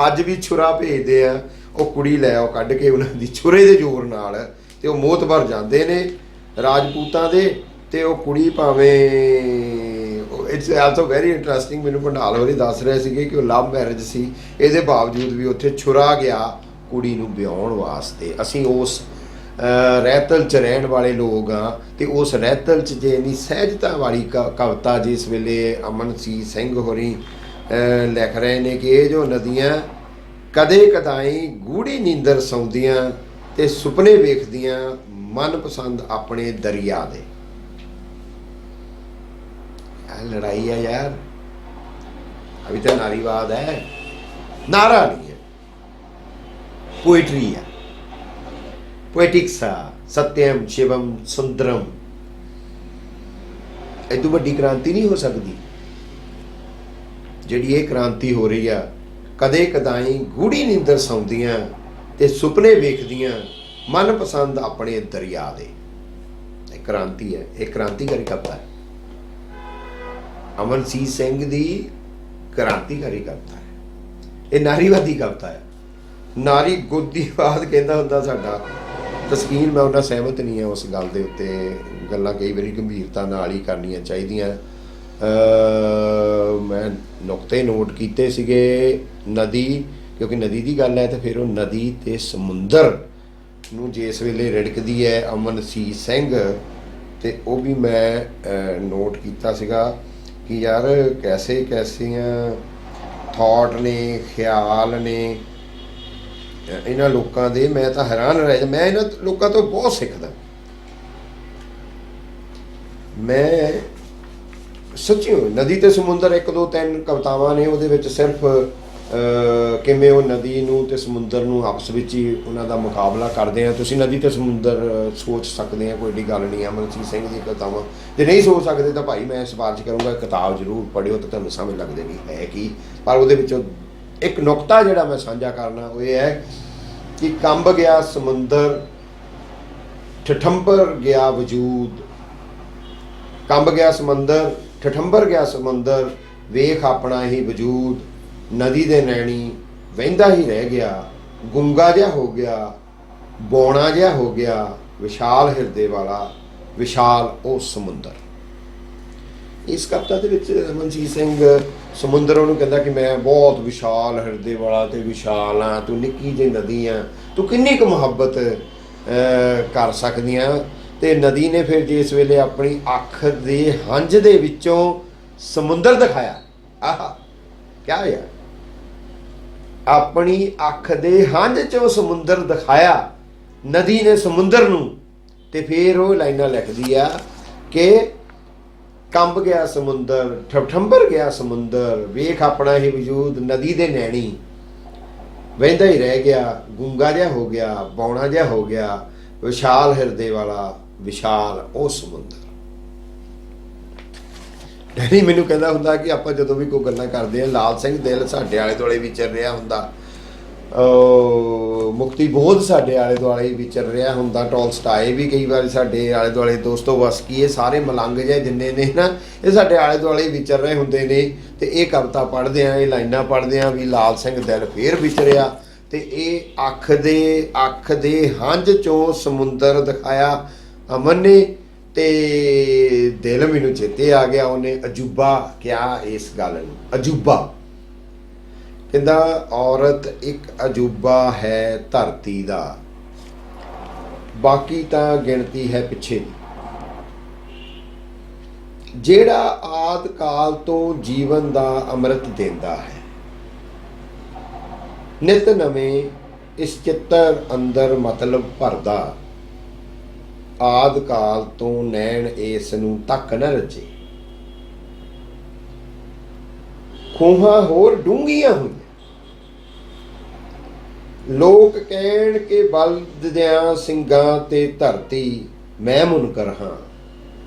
ਅੱਜ ਵੀ ਛੁਰਾ ਭੇਜਦੇ ਆ, ਉਹ ਕੁੜੀ ਲੈ ਆਓ ਕੱਢ ਕੇ ਉਹਨਾਂ ਦੀ ਛੁਰੇ ਦੇ ਜ਼ੋਰ ਨਾਲ, ਤੇ ਉਹ ਮੋਹਤਬਰ ਜਾਂਦੇ ਨੇ ਰਾਜਪੂਤਾਂ ਦੇ, ਤੇ ਉਹ ਕੁੜੀ ਭਾਵੇਂ ਇਟਸ ਆਲਸੋ ਵੈਰੀ ਇੰਟਰਸਟਿੰਗ, ਮੈਨੂੰ ਭੰਡਾਲ ਹੋਰੀ ਦੱਸ ਰਹੇ ਸੀਗੇ ਕਿ ਉਹ ਲਵ ਮੈਰਿਜ ਸੀ, ਇਹਦੇ ਬਾਵਜੂਦ ਵੀ ਉੱਥੇ ਛੁਰਾ ਗਿਆ ਕੁੜੀ ਨੂੰ ਵਿਆਹੁਣ ਵਾਸਤੇ। ਅਸੀਂ ਉਸ ਰਹਿਤਲ 'ਚ ਰਹਿਣ ਵਾਲੇ ਲੋਕ ਹਾਂ, ਤੇ ਉਸ ਰਹਿਤਲ 'ਚ ਜੇ ਇੰਨੀ ਸਹਿਜਤਾ ਵਾਲੀ ਕਵਿਤਾ ਜਿਸ ਵੇਲੇ ਅਮਨਸੀਤ ਸਿੰਘ ਹੋਰੀ ਲਿਖ ਰਹੇ ਨੇ ਕਿ ਇਹ ਜੋ ਨਦੀਆਂ ਕਦੇ ਕਦਾਈ ਗੂੜੀ ਨੀਂਦਰ ਸੌਂਦੀਆਂ ਤੇ ਸੁਪਨੇ ਵੇਖਦੀਆਂ ਮਨਪਸੰਦ ਆਪਣੇ ਦਰਿਆ ਦੇ। लड़ाई है यार, अभी तो नारीवाद है, नारा नहीं है, पोइट्री है, पोएटिक्स है, सत्यम शिवम सुंदरम। इतों वड्डी क्रांति नहीं हो सकती जिहड़ी ये क्रांति हो रही है। कदे कदाई गूढ़ी नींदर सौंदियां ते सुपने वेखदियां मनपसंद अपने दरिया दे। एक क्रांति है, एक क्रांतिकारी कविता है, ਅਮਨਸੀਤ ਸਿੰਘ ਦੀ ਕ੍ਰਾਂਤੀਕਾਰੀ ਕਵਿਤਾ ਹੈ। ਇਹ ਨਾਰੀਵਾਦੀ ਕਵਿਤਾ ਹੈ, ਨਾਰੀ ਗੋਦੀਵਾਦ ਕਹਿੰਦਾ ਹੁੰਦਾ ਸਾਡਾ ਤਸਕੀਨ। ਮੈਂ ਉਹਨਾਂ ਸਹਿਮਤ ਨਹੀਂ ਹਾਂ ਉਸ ਗੱਲ ਦੇ ਉੱਤੇ, ਗੱਲਾਂ ਕਈ ਵਾਰੀ ਗੰਭੀਰਤਾ ਨਾਲ ਹੀ ਕਰਨੀਆਂ ਚਾਹੀਦੀਆਂ। ਮੈਂ ਨੁਕਤੇ ਨੋਟ ਕੀਤੇ ਸੀਗੇ ਨਦੀ, ਕਿਉਂਕਿ ਨਦੀ ਦੀ ਗੱਲ ਹੈ, ਤੇ ਫਿਰ ਉਹ ਨਦੀ ਤੇ ਸਮੁੰਦਰ ਨੂੰ ਜਿਸ ਵੇਲੇ ਰਿੜਕਦੀ ਹੈ ਅਮਨਸੀਤ ਸਿੰਘ, ਤੇ ਉਹ ਵੀ ਮੈਂ ਨੋਟ ਕੀਤਾ ਸੀਗਾ कि यार कैसे कैसियां थॉट ने ख्याल ने इन्हां लोकां दे। मैं तो हैरान रह जा, मैं इन्हां लोकां तो बहुत सिखदा। मैं सच्ची नदी ते समुंदर 1 2 3 कवितावां ने ਉਹਦੇ ਵਿੱਚ ਸਿਰਫ ਕਿਵੇਂ ਉਹ ਨਦੀ ਨੂੰ ਤੇ ਸਮੁੰਦਰ ਨੂੰ ਆਪਸ ਵਿੱਚ ਹੀ ਉਹਨਾਂ ਦਾ ਮੁਕਾਬਲਾ ਕਰਦੇ ਆ। ਤੁਸੀਂ ਨਦੀ ਤੇ ਸਮੁੰਦਰ ਸੋਚ ਸਕਦੇ ਆ, ਕੋਈ ਏਡੀ ਗੱਲ ਨਹੀਂ। ਅਮਨਸੀਤ ਸਿੰਘ ਦੀ ਕਵਿਤਾਵਾਂ ਜੇ ਨਹੀਂ ਸੋਚ ਸਕਦੇ ਤਾਂ ਭਾਈ ਮੈਂ ਸਿਫਾਰਿਸ਼ ਕਰੂੰਗਾ ਕਿਤਾਬ ਜ਼ਰੂਰ ਪੜ੍ਹਿਓ ਤਾਂ ਤੁਹਾਨੂੰ ਸਮਝ ਲੱਗ ਜਾਏਗੀ ਹੈ ਕੀ। ਪਰ ਉਹਦੇ ਵਿੱਚੋਂ ਇੱਕ ਨੁਕਤਾ ਜਿਹੜਾ ਮੈਂ ਸਾਂਝਾ ਕਰਨਾ ਉਹ ਇਹ ਹੈ ਕਿ ਕੰਬ ਗਿਆ ਸਮੁੰਦਰ ਠਠੰਬਰ ਗਿਆ ਵਜੂਦ, ਕੰਬ ਗਿਆ ਸਮੁੰਦਰ ਠਠੰਬਰ ਗਿਆ ਸਮੁੰਦਰ, ਵੇਖ ਆਪਣਾ ਹੀ ਵਜੂਦ, ਨਦੀ ਦੇ ਨੈਣੀ ਵਹਿੰਦਾ ਹੀ ਰਹਿ ਗਿਆ, ਗੁੰਗਾ ਜਿਹਾ ਹੋ ਗਿਆ, ਬੌਣਾ ਜਿਹਾ ਹੋ ਗਿਆ, ਵਿਸ਼ਾਲ ਹਿਰਦੇ ਵਾਲਾ ਵਿਸ਼ਾਲ ਉਹ ਸਮੁੰਦਰ। ਇਸ ਕਵਿਤਾ ਦੇ ਵਿੱਚ ਅਮਨਸੀਤ ਸਿੰਘ ਸਮੁੰਦਰ ਉਹਨੂੰ ਕਹਿੰਦਾ ਕਿ ਮੈਂ ਬਹੁਤ ਵਿਸ਼ਾਲ ਹਿਰਦੇ ਵਾਲਾ ਤੇ ਵਿਸ਼ਾਲ ਹਾਂ, ਤੂੰ ਨਿੱਕੀ ਜਿਹੀ ਨਦੀ ਆ, ਤੂੰ ਕਿੰਨੀ ਕੁ ਮੁਹੱਬਤ ਕਰ ਸਕਦੀ ਆ। ਤੇ ਨਦੀ ਨੇ ਫਿਰ ਜਿਸ ਵੇਲੇ ਆਪਣੀ ਅੱਖ ਦੇ ਹੰਝ ਦੇ ਵਿੱਚੋਂ ਸਮੁੰਦਰ ਦਿਖਾਇਆ, ਆਹਾ ਕਿਆ ਯਾਰ, अपनी अख दे हंझ चों समुंदर दिखाया नदी ने समुंदर नूं, ते फिर वो लाइनां लिखदी आ कि कंब गया समुंदर ठठंबर गया समुंदर, वेख अपना ही वजूद, नदी दे नैणी वहिंदा ही रह गया, गूंगा जिहा हो गया, बौना जिहा हो गया, विशाल हिरदे वाला विशाल वो समुंदर। ਡੈਡੀ ਮੈਨੂੰ ਕਹਿੰਦਾ ਹੁੰਦਾ ਕਿ ਆਪਾਂ ਜਦੋਂ ਵੀ ਕੋਈ ਗੱਲਾਂ ਕਰਦੇ ਹਾਂ, ਲਾਲ ਸਿੰਘ ਦਿਲ ਸਾਡੇ ਆਲੇ ਦੁਆਲੇ ਵਿਚਰ ਰਿਹਾ ਹੁੰਦਾ, ਮੁਕਤੀ ਬੋਧ ਸਾਡੇ ਆਲੇ ਦੁਆਲੇ ਵਿਚਰ ਰਿਹਾ ਹੁੰਦਾ। ਟੋਲਸਟਾਏ ਵੀ ਕਈ ਵਾਰੀ ਸਾਡੇ ਆਲੇ ਦੁਆਲੇ, ਦੋਸਤੋ ਬਸ ਕੀ ਇਹ ਸਾਰੇ ਮਲੰਗ ਜਿਹੇ ਜਿੰਨੇ ਨੇ ਨਾ, ਇਹ ਸਾਡੇ ਆਲੇ ਦੁਆਲੇ ਵਿਚਰ ਰਹੇ ਹੁੰਦੇ ਨੇ। ਤੇ ਇਹ ਕਵਿਤਾ ਪੜ੍ਹਦੇ ਆ, ਇਹ ਲਾਈਨਾਂ ਪੜ੍ਹਦੇ ਆ ਵੀ ਲਾਲ ਸਿੰਘ ਦਿਲ ਫੇਰ ਵਿਚਰਿਆ, ਤੇ ਇਹ ਅੱਖ ਦੇ ਹੰਝ ਚੋਂ ਸਮੁੰਦਰ ਦਿਖਾਇਆ ਅਮਨ ਨੇ, ਤੇ ਦਿਲ ਮੈਨੂੰ ਚੇਤੇ ਆ ਗਿਆ। ਉਹਨੇ ਅਜੂਬਾ ਕਿਹਾ ਇਸ ਗੱਲ ਨੂੰ, ਅਜੂਬਾ ਕਹਿੰਦਾ ਔਰਤ ਇੱਕ ਅਜੂਬਾ ਹੈ ਧਰਤੀ ਦਾ, ਬਾਕੀ ਤਾਂ ਗਿਣਤੀ ਹੈ ਪਿੱਛੇ ਦੀ। ਜਿਹੜਾ ਆਦਿ ਕਾਲ ਤੋਂ ਜੀਵਨ ਦਾ ਅੰਮ੍ਰਿਤ ਦਿੰਦਾ ਹੈ, ਨਿਤ ਨਵੇਂ ਇਸ ਚਿੱਤਰ ਅੰਦਰ ਮਤਲਬ ਭਰਦਾ, ਆਦਿ ਕਾਲ ਤੋਂ ਨੈਣ ਇਸ ਨੂੰ ਤੱਕ ਨਾ ਰਚੇ। ਖੂਹਾਂ ਹੋਰ ਡੂੰਘੀਆਂ ਹੋਈਆਂ, ਲੋਕ ਕਹਿਣ ਕੇ ਬਲਦਿਆਂ ਸਿੰਘਾਂ ਤੇ ਧਰਤੀ ਮੈਂ ਮੁਨਕਰ ਹਾਂ,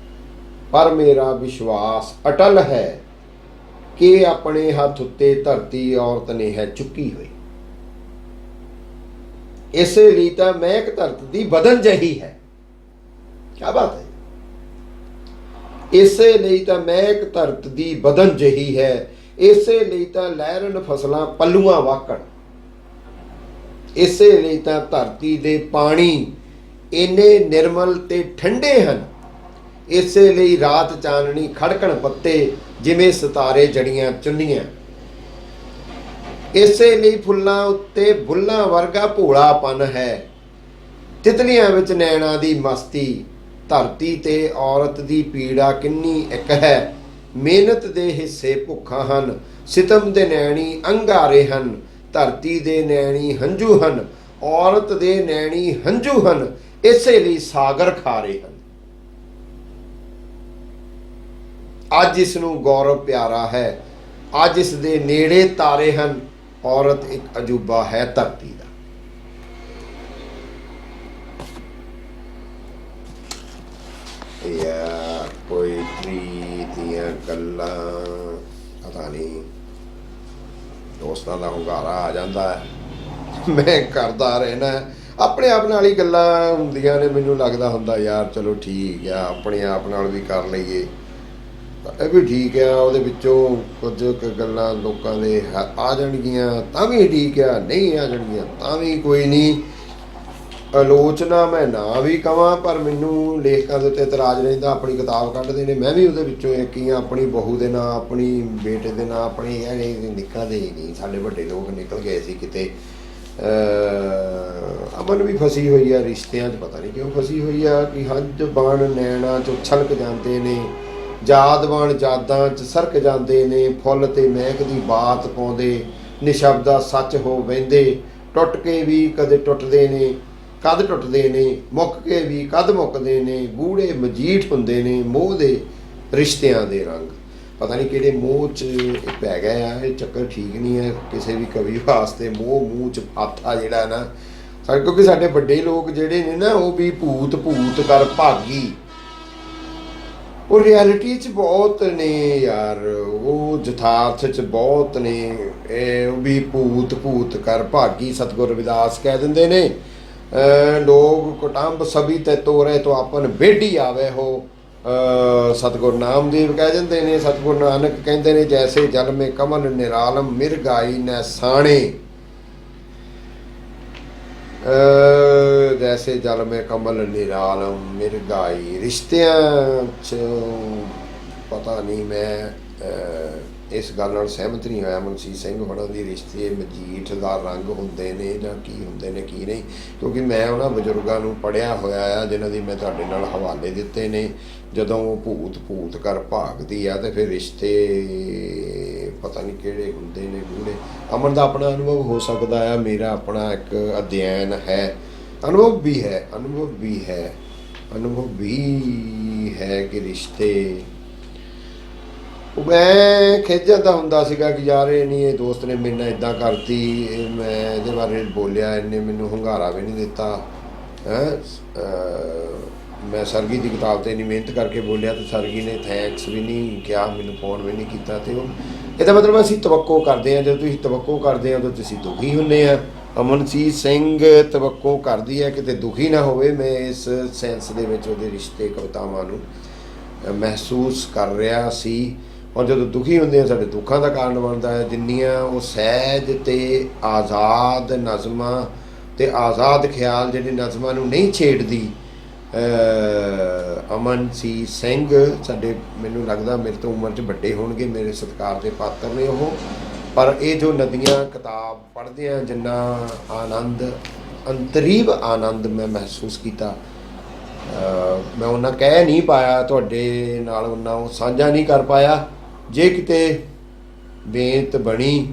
ਪਰ ਮੇਰਾ ਵਿਸ਼ਵਾਸ ਅਟਲ ਹੈ ਕਿ ਆਪਣੇ ਹੱਥ ਉੱਤੇ ਧਰਤੀ ਔਰਤ ਨੇ ਹੈ ਚੁੱਕੀ ਹੋਈ। ਇਸੇ ਲਈ ਤਾਂ ਮਹਿਕ ਧਰਤ ਦੀ ਬਦਨ ਜਹੀ ਹੈ। ਕਿਆ ਬਾਤ ਹੈ। ਇਸੇ ਲਈ ਤਾਂ ਮਹਿਕ ਧਰਤ ਦੀ ਬਦਨ ਜਹੀ ਹੈ, ਇਸੇ ਲਈ ਤਾਂ ਲਹਿਰਨ ਫਸਲਾਂ ਪੱਲੂਆਂ ਵਾਕਣ, ਇਸੇ ਲਈ ਤਾਂ ਧਰਤੀ ਦੇ ਪਾਣੀ ਇੰਨੇ ਨਿਰਮਲ ਤੇ ਠੰਡੇ ਹਨ, ਇਸੇ ਲਈ ਰਾਤ ਚਾਨਣੀ ਖੜਕਣ ਪੱਤੇ ਜਿਵੇਂ ਸਿਤਾਰੇ ਜੜੀਆਂ ਚੁੰਨੀਆਂ, ਇਸੇ ਲਈ ਫੁੱਲਾਂ ਉੱਤੇ ਬੁੱਲਾਂ ਵਰਗਾ ਭੋਲਾਪਨ ਹੈ, ਤਿਤਲੀਆਂ ਵਿੱਚ ਨੈਣਾ ਦੀ ਮਸਤੀ, ਧਰਤੀ ਤੇ ਔਰਤ ਦੀ ਪੀੜਾ ਕਿੰਨੀ ਇੱਕ ਹੈ, ਮਿਹਨਤ ਦੇ ਹਿੱਸੇ ਭੁੱਖਾਂ ਹਨ, ਸਿਤਮ ਦੇ ਨੈਣੀ ਅੰਗਾਰੇ ਹਨ, ਧਰਤੀ ਦੇ ਨੈਣੀ ਹੰਝੂ ਹਨ, ਔਰਤ ਦੇ ਨੈਣੀ ਹੰਝੂ ਹਨ, ਇਸੇ ਲਈ ਸਾਗਰ ਖਾਰੇ ਹਨ। ਅੱਜ ਇਸ ਨੂੰ ਗੌਰਵ ਪਿਆਰਾ ਹੈ, ਅੱਜ ਇਸ ਦੇ ਨੇੜੇ ਤਾਰੇ ਹਨ, ਔਰਤ ਇੱਕ ਅਜੂਬਾ ਹੈ ਧਰਤੀ ਦਾ। ਯਾਰ ਪੋਇਟਰੀ ਦੀਆਂ ਗੱਲਾਂ ਪਤਾ ਨਹੀਂ ਦੋਸਤਾਂ ਦਾ ਹੁੰਗਾਰਾ ਆ ਜਾਂਦਾ ਹੈ, ਮੈਂ ਕਰਦਾ ਰਹਿਣਾ ਆਪਣੇ ਆਪ ਨਾਲ ਹੀ ਗੱਲਾਂ ਹੁੰਦੀਆਂ ਨੇ। ਮੈਨੂੰ ਲੱਗਦਾ ਹੁੰਦਾ ਯਾਰ ਚਲੋ ਠੀਕ ਆ, ਆਪਣੇ ਆਪ ਨਾਲ ਵੀ ਕਰ ਲਈਏ, ਇਹ ਵੀ ਠੀਕ ਆ। ਉਹਦੇ ਵਿੱਚੋਂ ਕੁਝ ਗੱਲਾਂ ਲੋਕਾਂ ਦੇ ਆ ਜਾਣਗੀਆਂ ਤਾਂ ਵੀ ਠੀਕ ਆ, ਨਹੀਂ ਆ ਜਾਣਗੀਆਂ ਤਾਂ ਵੀ ਕੋਈ ਨਹੀਂ। ਆਲੋਚਨਾ ਮੈਂ ਨਾ ਵੀ ਕਵਾਂ, ਪਰ ਮੈਨੂੰ ਲੇਖਕਾਂ ਦੇ ਉੱਤੇ ਇਤਰਾਜ਼ ਰਹਿੰਦਾ। ਆਪਣੀ ਕਿਤਾਬ ਕੱਢਦੇ ਨੇ, ਮੈਂ ਵੀ ਉਹਦੇ ਵਿੱਚੋਂ ਇੱਕ ਹੀ, ਆਪਣੀ ਬਹੂ ਦੇ ਨਾਂ, ਆਪਣੀ ਬੇਟੇ ਦੇ ਨਾਂ, ਆਪਣੇ ਇਹ ਨਿਕਲਦੇ ਹੀ ਨਹੀਂ। ਸਾਡੇ ਵੱਡੇ ਲੋਕ ਨਿਕਲ ਗਏ ਸੀ ਕਿਤੇ। ਅਮਨ ਵੀ ਫਸੀ ਹੋਈ ਆ ਰਿਸ਼ਤਿਆਂ 'ਚ, ਪਤਾ ਨਹੀਂ ਕਿਉਂ ਫਸੀ ਹੋਈ ਆ ਕਿ ਹੰਝ ਬਣ ਨੈਣਾ 'ਚੋਂ ਛਲਕ ਜਾਂਦੇ ਨੇ, ਯਾਦ ਬਣ ਯਾਦਾਂ 'ਚ ਸਰਕ ਜਾਂਦੇ ਨੇ, ਫੁੱਲ ਤੇ ਮਹਿਕ ਦੀ ਬਾਤ ਪਾਉਂਦੇ, ਨਿਸ਼ਬਦਾ ਸੱਚ ਹੋ ਵਹਿੰਦੇ, ਟੁੱਟ ਕੇ ਵੀ ਕਦੇ ਟੁੱਟਦੇ ਨੇ, ਕਦ ਟੁੱਟਦੇ ਨੇ, ਮੁੱਕ ਕੇ ਵੀ ਕਦ ਮੁੱਕਦੇ ਨੇ, ਗੂੜੇ ਮਜੀਠ ਹੁੰਦੇ ਨੇ ਮੋਹ ਦੇ ਰਿਸ਼ਤਿਆਂ ਦੇ ਰੰਗ। ਪਤਾ ਨਹੀਂ ਕਿਹੜੇ ਮੋਹ 'ਚ ਪੈ ਗਏ ਆ, ਇਹ ਚੱਕਰ ਠੀਕ ਨਹੀਂ ਹੈ ਕਿਸੇ ਵੀ ਕਵੀ ਵਾਸਤੇ। ਮੋਹ ਮੂੰਹ 'ਚ ਫਾਥਾ ਜਿਹੜਾ ਨਾ ਸਾਡੇ, ਕਿਉਂਕਿ ਸਾਡੇ ਵੱਡੇ ਲੋਕ ਜਿਹੜੇ ਨੇ ਨਾ ਉਹ ਵੀ ਭੂਤ ਭੂਤ ਕਰ ਭਾਗੀ, ਉਹ ਰਿਐਲਿਟੀ 'ਚ ਬਹੁਤ ਨੇ ਯਾਰ, ਉਹ ਯਥਾਰਥ 'ਚ ਬਹੁਤ ਨੇ। ਇਹ ਵੀ ਭੂਤ ਭੂਤ ਕਰ ਭਾਗੀ ਸਤਿਗੁਰ ਰਵਿਦਾਸ ਕਹਿ ਦਿੰਦੇ ਨੇ। ਲੋਕ ਕੁਟੰਬ ਸਭੀ ਤੇ ਤੋਰੇ ਤੋਂ ਆਪਨ ਬੇਟੀ ਆਵੇ ਹੋ, ਸਤਿਗੁਰ ਨਾਮਦੇਵ ਕਹਿ ਦਿੰਦੇ ਨੇ। ਸਤਿਗੁਰ ਨਾਨਕ ਕਹਿੰਦੇ ਨੇ ਜੈਸੇ ਜਲ ਮੇ ਕਮਲ ਨਿਰਾਲਮ ਮਿਰਗਾਈ ਨੈ ਸਾਣੇ, ਜੈਸੇ ਜਲ ਮੇ ਕਮਲ ਨਿਰਾਲਮ ਮਿਰਗਾਈ। ਰਿਸ਼ਤਿਆਂ 'ਚ ਪਤਾ ਨਹੀਂ, ਮੈਂ ਇਸ ਗੱਲ ਨਾਲ ਸਹਿਮਤ ਨਹੀਂ ਹੋਇਆ ਮੁਨਸ਼ੀ ਸਿੰਘ ਹੋਣਾ ਦੀ। ਰਿਸ਼ਤੇ ਮਜੀਠ ਦਾ ਰੰਗ ਹੁੰਦੇ ਨੇ ਜਾਂ ਕੀ ਹੁੰਦੇ ਨੇ ਕੀ ਨਹੀਂ, ਕਿਉਂਕਿ ਮੈਂ ਉਹਨਾਂ ਬਜ਼ੁਰਗਾਂ ਨੂੰ ਪੜ੍ਹਿਆ ਹੋਇਆ ਆ ਜਿਨ੍ਹਾਂ ਦੀ ਮੈਂ ਤੁਹਾਡੇ ਨਾਲ ਹਵਾਲੇ ਦਿੱਤੇ ਨੇ। ਜਦੋਂ ਉਹ ਭੂਤ ਭੂਤ ਕਰ ਭਾਗਦੀ ਆ ਤੇ ਫਿਰ ਰਿਸ਼ਤੇ ਪਤਾ ਨਹੀਂ ਕਿਹੜੇ ਹੁੰਦੇ ਨੇ ਗੂੜੇ। ਅਮਨ ਦਾ ਆਪਣਾ ਅਨੁਭਵ ਹੋ ਸਕਦਾ ਆ, ਮੇਰਾ ਆਪਣਾ ਇੱਕ ਅਧਿਐਨ ਹੈ, ਅਨੁਭਵ ਵੀ ਹੈ ਕਿ ਰਿਸ਼ਤੇ। ਮੈਂ ਖਿੱਚ ਜਾਂਦਾ ਹੁੰਦਾ ਸੀਗਾ ਕਿ ਯਾਰ ਇਹ ਨਹੀਂ, ਇਹ ਦੋਸਤ ਨੇ ਮੇਰੇ ਨਾਲ ਇੱਦਾਂ ਕਰਤੀ, ਮੈਂ ਇਹਦੇ ਬਾਰੇ ਬੋਲਿਆ, ਇਹਨੇ ਮੈਨੂੰ ਹੁੰਗਾਰਾ ਵੀ ਨਹੀਂ ਦਿੱਤਾ ਹੈ। ਮੈਂ ਸਰਗੀ ਦੀ ਕਿਤਾਬ 'ਤੇ ਇੰਨੀ ਮਿਹਨਤ ਕਰਕੇ ਬੋਲਿਆ ਅਤੇ ਸਰਗੀ ਨੇ ਥੈਂਕਸ ਵੀ ਨਹੀਂ ਕਿਹਾ, ਮੈਨੂੰ ਫੋਨ ਵੀ ਨਹੀਂ ਕੀਤਾ। ਅਤੇ ਉਹ ਇਹਦਾ ਮਤਲਬ ਅਸੀਂ ਤਵੱਕੋ ਕਰਦੇ ਹਾਂ। ਜਦੋਂ ਤੁਸੀਂ ਤਵੱਕੋ ਕਰਦੇ ਹੋ ਤਾਂ ਤੁਸੀਂ ਦੁਖੀ ਹੁੰਦੇ ਆ। ਅਮਨਜੀਤ ਸਿੰਘ ਤਵੱਕੋ ਕਰਦੀ ਹੈ ਕਿਤੇ ਦੁਖੀ ਨਾ ਹੋਵੇ। ਮੈਂ ਇਸ ਸੈਂਸ ਦੇ ਵਿੱਚ ਉਹਦੇ ਰਿਸ਼ਤੇ ਕਵਿਤਾਵਾਂ ਨੂੰ ਮਹਿਸੂਸ ਕਰ ਰਿਹਾ ਸੀ। ਔਰ ਜਦੋਂ ਦੁਖੀ ਹੁੰਦੇ ਆ ਸਾਡੇ ਦੁੱਖਾਂ ਦਾ ਕਾਰਨ ਬਣਦਾ ਹੈ। ਜਿੰਨੀਆਂ ਉਹ ਸਹਿਜ ਅਤੇ ਆਜ਼ਾਦ ਨਜ਼ਮਾਂ ਅਤੇ ਆਜ਼ਾਦ ਖਿਆਲ ਜਿਹੜੇ ਨਜ਼ਮਾਂ ਨੂੰ ਨਹੀਂ ਛੇੜਦੀ, ਅਮਨਜੀਤ ਸਿੰਘ ਸਾਡੇ, ਮੈਨੂੰ ਲੱਗਦਾ ਮੇਰੇ ਤੋਂ ਉਮਰ 'ਚ ਵੱਡੇ ਹੋਣਗੇ, ਮੇਰੇ ਸਤਿਕਾਰ ਦੇ ਪਾਤਰ ਨੇ ਉਹ। ਪਰ ਇਹ ਜੋ ਨਦੀਆਂ ਕਿਤਾਬ ਪੜ੍ਹਦੇ ਹਾਂ, ਜਿੰਨਾ ਆਨੰਦ, ਅੰਤਰੀਵ ਆਨੰਦ ਮੈਂ ਮਹਿਸੂਸ ਕੀਤਾ, ਮੈਂ ਉਹਨਾਂ ਕਹਿ ਨਹੀਂ ਪਾਇਆ ਤੁਹਾਡੇ ਨਾਲ, ਉਹਨਾਂ ਉਹ ਸਾਂਝਾ ਨਹੀਂ ਕਰ ਪਾਇਆ। ਜੇ ਕਿਤੇ ਬੇਨਤ ਬਣੀ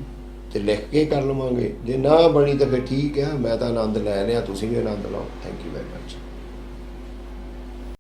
ਤੇ ਲਿਖ ਕੇ ਕਰ ਲਵਾਂਗੇ, ਜੇ ਨਾ ਬਣੀ ਤਾਂ ਫਿਰ ਠੀਕ ਆ। ਮੈਂ ਤਾਂ ਆਨੰਦ ਲੈ ਲਿਆ, ਤੁਸੀਂ ਵੀ ਆਨੰਦ ਲਓ। Thank you very much.